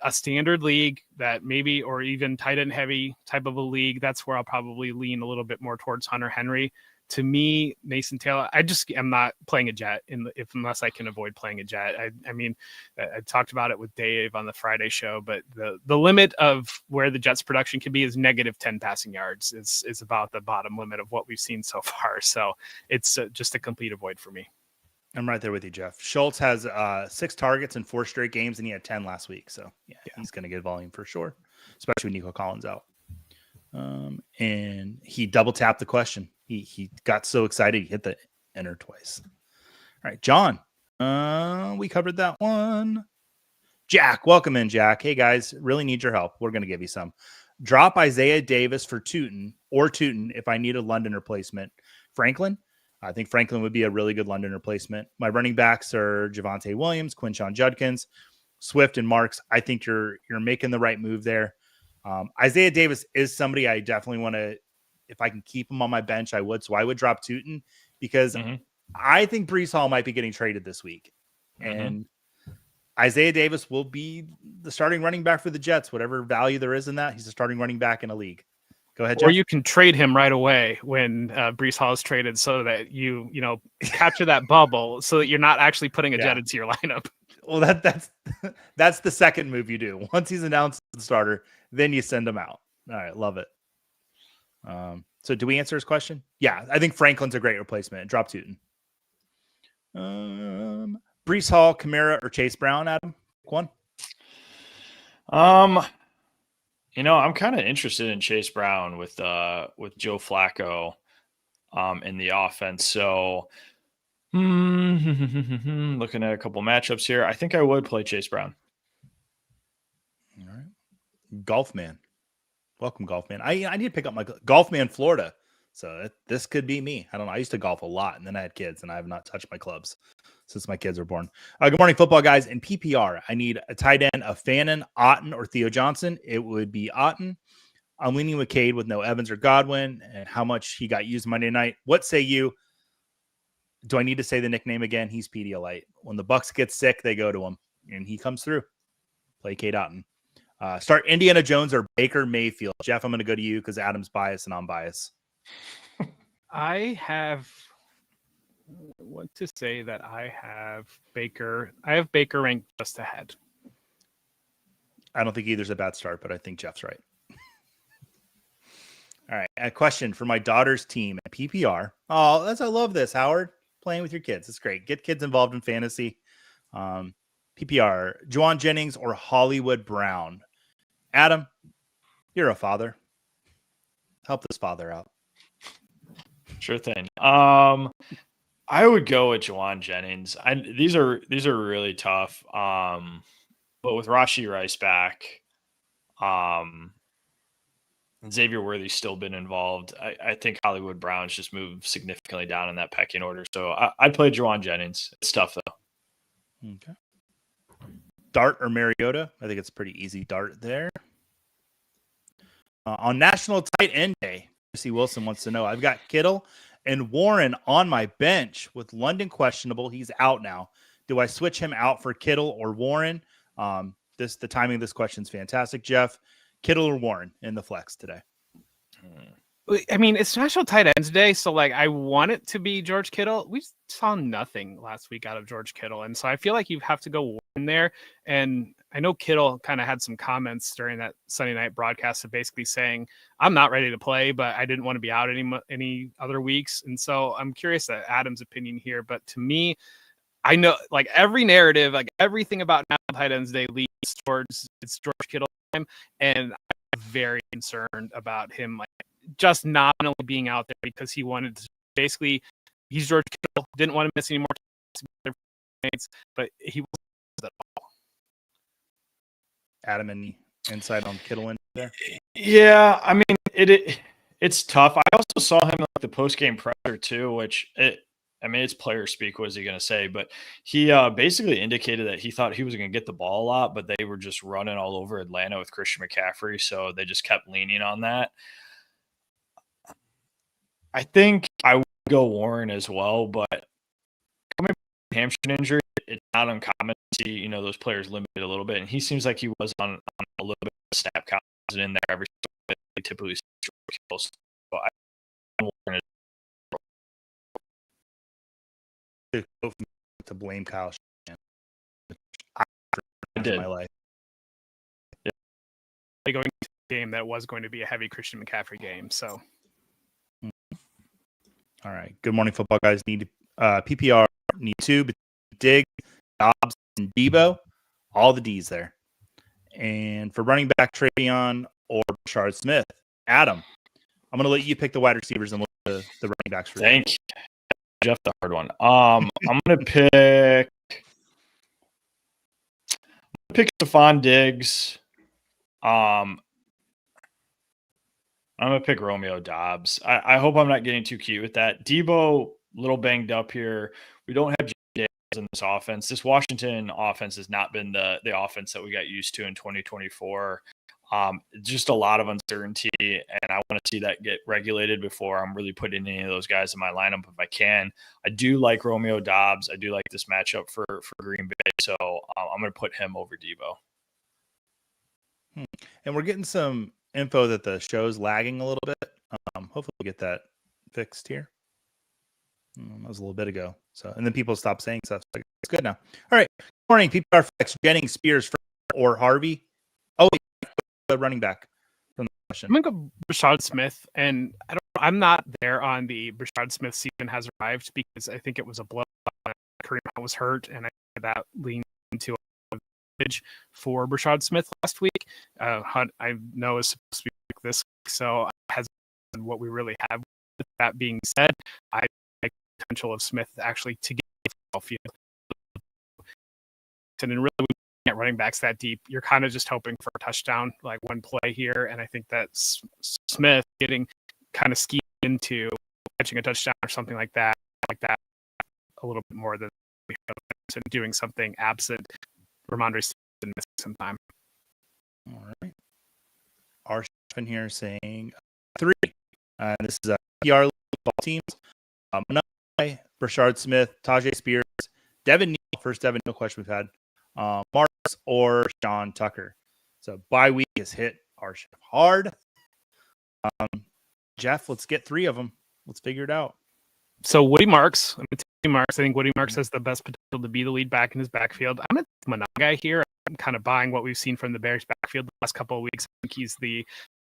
a standard league that maybe, or even tight end heavy type of a league, that's where I'll probably lean a little bit more towards Hunter Henry. To me, Mason Taylor, I just am not playing a jet unless I can avoid playing a jet. I mean, I talked about it with Dave on the Friday show, but the limit of where the Jets production can be is negative 10 passing yards is about the bottom limit of what we've seen so far. So it's just a complete avoid for me. I'm right there with you, Jeff. Schultz has 6 targets in 4 straight games, and he had 10 last week. So yeah. He's going to get volume for sure, especially with Nico Collins out. And he double tapped the question. He got so excited he hit the enter twice. All right, John. We covered that one. Jack, welcome in, Jack. Hey guys, really need your help. We're gonna give you some. Drop Isaiah Davis for Tootin if I need a London replacement. Franklin. I think Franklin would be a really good London replacement. My running backs are Javonte Williams, Quinshon Judkins, Swift, and Marks. I think you're making the right move there. Isaiah Davis is somebody I definitely want to, if I can keep him on my bench, I would. So I would drop Tootin because I think Breece Hall might be getting traded this week. And Isaiah Davis will be the starting running back for the Jets, whatever value there is in that. He's a starting running back in a league. Go ahead, Jeff. Or you can trade him right away when Breece Hall is traded so that you capture that bubble so that you're not actually putting a Jet into your lineup. Well, that's the second move you do. Once he's announced the starter, then you send him out. All right, love it. So do we answer his question? Yeah, I think Franklin's a great replacement. Drop Tootin. Breece Hall, Kamara, or Chase Brown, Adam? One. I'm kind of interested in Chase Brown with Joe Flacco in the offense. So looking at a couple matchups here, I think I would play Chase Brown. All right. Golf Man. Welcome, Golf Man. I need to pick up my Golf Man Florida. So this could be me. I don't know. I used to golf a lot, and then I had kids, and I have not touched my clubs since my kids were born. Good morning, football guys. In PPR, I need a tight end of Fannin, Otten, or Theo Johnson. It would be Otten. I'm leaning with Cade with no Evans or Godwin, and how much he got used Monday night. What say you? Do I need to say the nickname again? He's Pedialyte. When the Bucs get sick, they go to him, and he comes through. Play Cade Otten. Start Indiana Jones or Baker Mayfield. Jeff, I'm going to go to you because Adam's biased and I'm biased. I want to say that I have Baker ranked just ahead. I don't think either's a bad start, but I think Jeff's right. All right. A question for my daughter's team at PPR. Oh, I love this, Howard. Playing with your kids. It's great. Get kids involved in fantasy. PPR, Juwan Jennings or Hollywood Brown. Adam, you're a father. Help this father out. Sure thing. I would go with Juwan Jennings. These are really tough. But with Rashee Rice back, and Xavier Worthy's still been involved, I think Hollywood Brown's just moved significantly down in that pecking order. So I'd play Juwan Jennings. It's tough though. Okay. Dart or Mariota? I think it's a pretty easy dart there. On National Tight End Day, C. Wilson wants to know, I've got Kittle and Warren on my bench with London questionable. He's out now. Do I switch him out for Kittle or Warren? The timing of this question is fantastic, Jeff. Kittle or Warren in the flex today? I mean, it's National Tight Ends Day, so like I want it to be George Kittle. We saw nothing last week out of George Kittle, and so I feel like you have to go Warren there. And I know Kittle kind of had some comments during that Sunday night broadcast of basically saying, "I'm not ready to play, but I didn't want to be out any other weeks." And so I'm curious at Adam's opinion here, but to me, I know like every narrative, like everything about National Tight Ends Day leads towards it's George Kittle time, and I'm very concerned about him like just nominally being out there because he wanted to basically he's George Kittle, didn't want to miss any more teammates, but he wasn't at all. Adam, any insight on Kittle in there? Yeah, I mean it's tough. I also saw him like the post game presser too, which it's player speak. What is he going to say? But he basically indicated that he thought he was going to get the ball a lot, but they were just running all over Atlanta with Christian McCaffrey, so they just kept leaning on that. I think I would go Warren as well, but coming from a hamstring injury, it's not uncommon to see, those players limited a little bit. And he seems like he was on a little bit of snap count in there every bit. They typically kills. So I Warren to blame Kyle Shanahan. I did. In my life. Going to a game that was going to be a heavy Christian McCaffrey game, so. All right. Good morning, football guys. Need PPR, need two, Diggs, Dobbs, and Debo. All the D's there. And for running back, Travion or Rashard Smith. Adam, I'm going to let you pick the wide receivers and look at the running backs for Thank you. Jeff, the hard one. I'm going to pick Stephon Diggs. I'm going to pick Romeo Dobbs. I hope I'm not getting too cute with that. Debo, a little banged up here. We don't have Davis in this offense. This Washington offense has not been the offense that we got used to in 2024. Just a lot of uncertainty, and I want to see that get regulated before I'm really putting any of those guys in my lineup if I can. I do like Romeo Dobbs. I do like this matchup for Green Bay, so I'm going to put him over Debo. And we're getting some info that the show's lagging a little bit. Hopefully we'll get that fixed here. That was a little bit ago. So, and then people stop saying stuff. So it's good now. All right. Good morning, PPR Flex. Jennings, Spears, or Harvey. Oh, wait, running back from the question. I'm gonna go Rashard Smith, and I'm not there on the Rashard Smith season has arrived because I think it was a blow. Kareem Hunt was hurt, and I think that leaned into a advantage for Rashard Smith last week. Hunt, I know, is supposed to be like this week, so has what we really have. With that being said, I like the potential of Smith actually to get the football field. And then really, we can't running backs that deep. You're kind of just hoping for a touchdown, like one play here, and I think that Smith getting kind of schemed into catching a touchdown or something like that a little bit more than and doing something absent Ramondre Stevenson missing some time. All right. Our in here saying 3. This is a PR ball teams. Manai, Rashard Smith, Tajay Spears, Devin Neal, first Devin Neal question we've had. Marks or Sean Tucker. So bye week has hit our ship hard. Jeff, let's get 3 of them. Let's figure it out. So Woody Marks, I'm going to take Marks. I think Woody Marks has the best potential to be the lead back in his backfield. I'm going to take Manai here. I'm kind of buying what we've seen from the Bears backfield the last couple of weeks. I think he's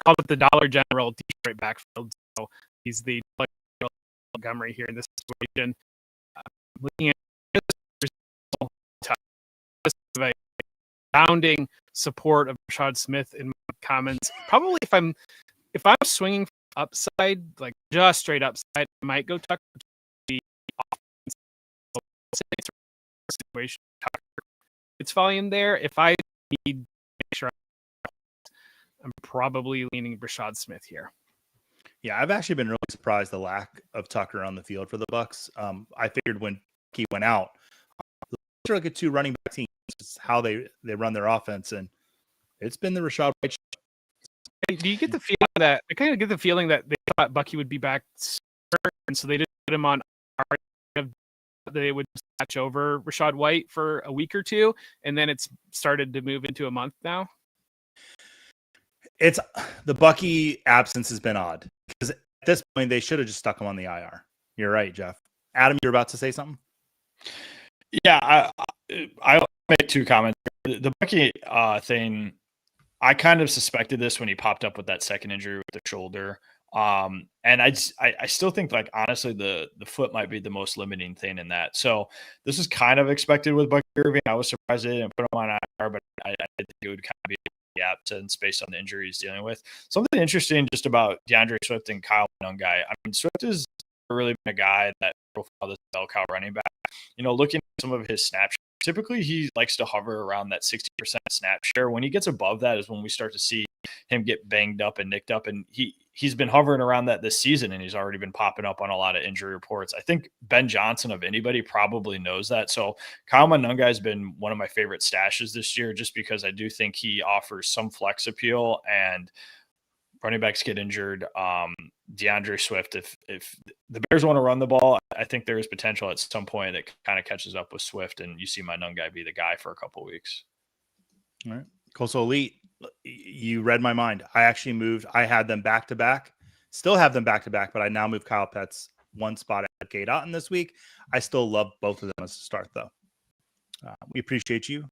call it the Dollar General Detroit backfield. So he's the Montgomery here in this situation. Looking at this bounding support of Rashard Smith in my comments. Probably if I'm swinging upside, like just straight upside, I might go Tucker. The situation, it's volume there. If I need to make sure, I'm probably leaning Rashard Smith here. Yeah, I've actually been really surprised the lack of Tucker on the field for the Bucs. I figured when he went out, they're like a 2 running back team. It's how they run their offense, and it's been the Rashad White show. Do you get the feeling that I kind of get the feeling that they thought Bucky would be back sooner, and so they didn't put him on they would match over Rashad White for a week or 2, and then it's started to move into a month now? It's the Bucky absence has been odd because this point, they should have just stuck him on the IR. You're right, Jeff. Adam, you're about to say something? Yeah, I'll make two comments. The Bucky thing, I kind of suspected this when he popped up with that second injury with the shoulder. And I still think, like, honestly, the foot might be the most limiting thing in that. So this is kind of expected with Bucky Irving. I was surprised they didn't put him on IR, but I think it would kind of be the absence based on the injury he's dealing with. Something interesting just about DeAndre Swift and Kyle Nungai. I mean, Swift is really been a guy that profile this bell cow running back. Looking at some of his snaps, typically he likes to hover around that 60% snap share. When he gets above that is when we start to see him get banged up and nicked up. And he's been hovering around that this season, and he's already been popping up on a lot of injury reports. I think Ben Johnson, of anybody, probably knows that. So Kyle Monunga has been one of my favorite stashes this year, just because I do think he offers some flex appeal, and running backs get injured. DeAndre Swift, if the Bears want to run the ball, I think there is potential at some point that kind of catches up with Swift, and you see my Nungai be the guy for a couple of weeks. All right. Cool. So Elite, you read my mind. I actually moved. I had them back to back, still have them back to back, but I now moved Kyle Pitts one spot at Gate Otten this week. I still love both of them as a start, though. We appreciate you.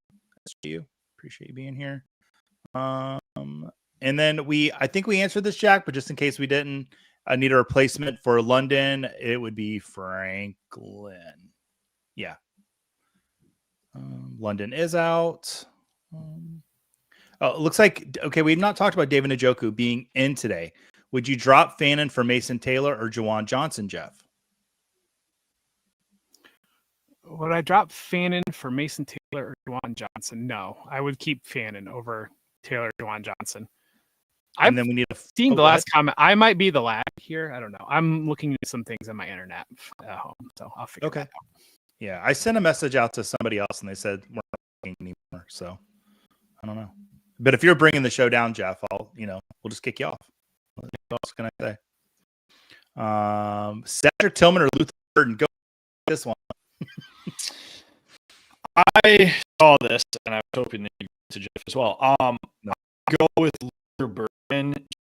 Appreciate you being here. And then I think we answered this, Jack, but just in case we didn't, I need a replacement for London. It would be Franklin. Yeah. London is out. It looks like, okay, we've not talked about David Njoku being in today. Would you drop Fannin for Mason Taylor or Juwan Johnson, Jeff? Would I drop Fannin for Mason Taylor or Juwan Johnson? No, I would keep Fannin over Taylor or Juwan Johnson. And then we need seeing the last comment. I might be the lag here. I don't know. I'm looking at some things on my internet at home, so I'll figure that out. Yeah, I sent a message out to somebody else, and they said we're not working anymore. So I don't know. But if you're bringing the show down, Jeff, we'll just kick you off. What else can I say? Cedric Tillman or Luther Burden? Go this one. I saw this, and I was hoping that you to Jeff as well. Go with Luther Burden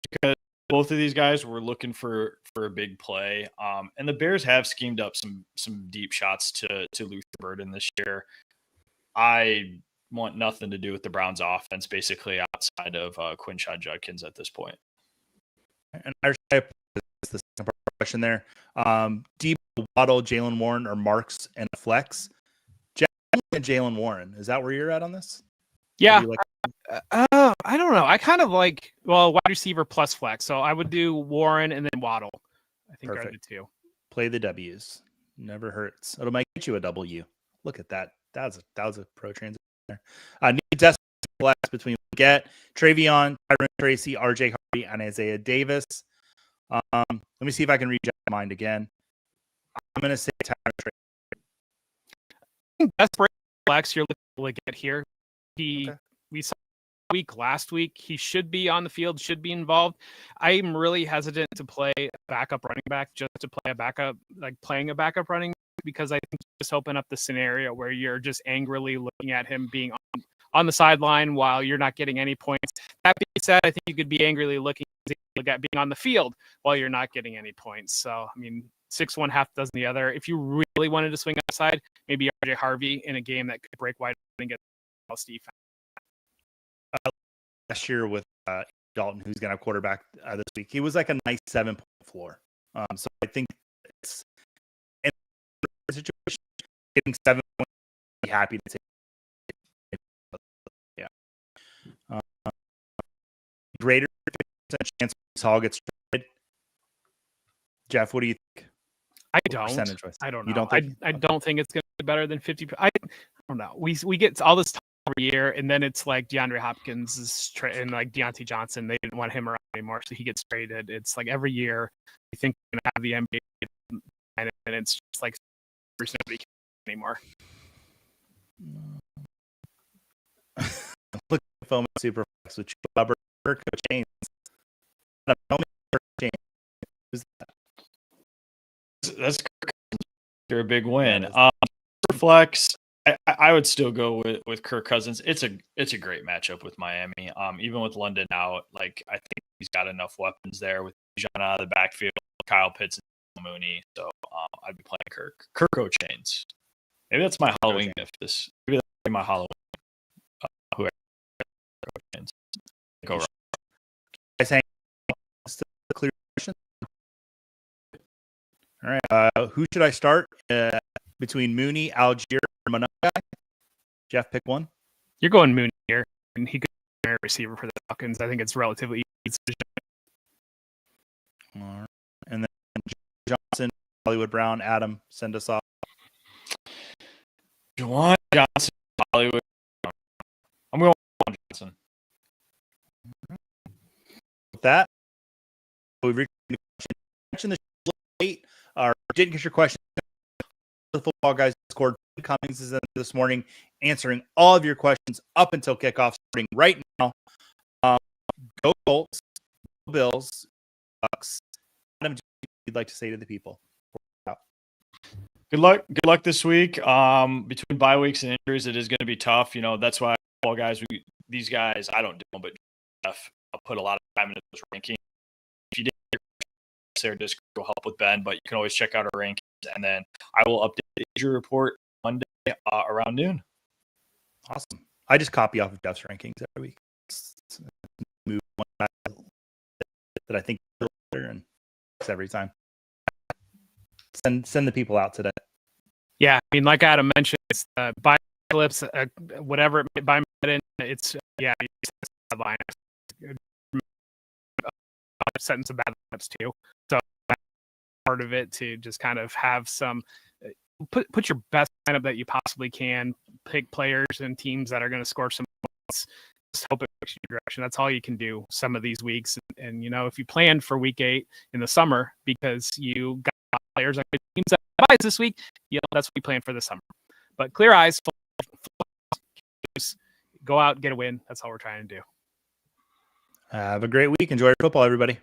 because both of these guys were looking for a big play. And the Bears have schemed up some deep shots to Luther Burden this year. I want nothing to do with the Browns offense, basically outside of Quinshon Judkins at this point. And I the second question there. Debo, Waddle, Jalen Warren, or Marks and Flex? Jalen Warren. Is that where you're at on this? Yeah. I don't know. I kind of like, wide receiver plus flex. So I would do Warren and then Waddle. I think are the two. Play the W's. Never hurts. It might get you a W. Look at that. That was a pro transition there. Need desperate flex between Travion, Tyron Tracy, RJ Harvey, and Isaiah Davis. Let me see if I can read my mind again. I'm going to say Tyron Tracy. I think desperate flex you're looking to get here. We saw last week. He should be on the field, should be involved. I'm really hesitant to play a backup running back just to play a backup, like playing a backup running back, because I think just open up the scenario where you're just angrily looking at him being on the sideline while you're not getting any points. That being said, I think you could be angrily looking at being on the field while you're not getting any points. So, I mean, 6 1, half dozen the other. If you really wanted to swing outside, maybe RJ Harvey in a game that could break wide and get else defense. Last year with Dalton, who's going to have quarterback this week, he was like a nice 7-point floor. So I think it's in a situation getting 7 points, I'd be happy to take. Yeah. Greater 50% chance Hall gets traded. Jeff, what do you think? I don't know. You don't think? I don't think it's going to be better than 50. I don't know. We get all this time every year, and then it's like DeAndre Hopkins is and like Deontay Johnson. They didn't want him around anymore, so he gets traded. It's like every year we think we're going to have the NBA, and it's just like there's nobody anymore. Look at FOMO Superflex with Weber, Coach James. Who's that? That's a big win. Superflex. I would still go with Kirk Cousins. It's a great matchup with Miami. Even with London out, like I think he's got enough weapons there with Bijan out of the backfield, Kyle Pitts and Mooney. So I'd be playing Kirk O'Chains. Maybe that's my Halloween gift. Maybe that's my Halloween. Whoever O'Chains. Go right. Guys, hang still a clear question. All right. Who should I start between Mooney, Algier, or Manoa? Jeff, pick one. You're going Mooney here, and he could be a receiver for the Falcons. I think it's relatively easy. All right. And then Johnson, Hollywood Brown, Adam, send us off. Juwan Johnson, Hollywood. I'm going with Johnson. With that, we've reached the question. Mentioned this late, or didn't get your question. The Football Guys Discord. Cummings is in this morning answering all of your questions up until kickoff, starting right now. Go Colts, go Bills, Bucks. Adam, you'd like to say to the people? Good luck this week. Between bye weeks and injuries, it is going to be tough. You know, that's why Football Guys, these guys, I don't do them, but Jeff, I'll put a lot of time into those rankings. If you didn't there, just go help with Ben, but you can always check out our rankings, and then I will update the injury report Monday around noon. Awesome. I just copy off of Jeff's rankings every week. Move one that I think is better, and it's every time. Send the people out today. Yeah, I mean, like Adam mentioned, it's buy clips, whatever it might buy in. It's you just line setting some bad lineups too. So part of it to just kind of have some put your best lineup that you possibly can. Pick players and teams that are going to score some points. Just hope it puts you in your direction. That's all you can do some of these weeks. And you know, if you plan for week 8 in the summer because you got players on good teams that buys this week, you know that's what we plan for the summer. But clear eyes, go out, get a win. That's all we're trying to do. Have a great week. Enjoy your football, everybody.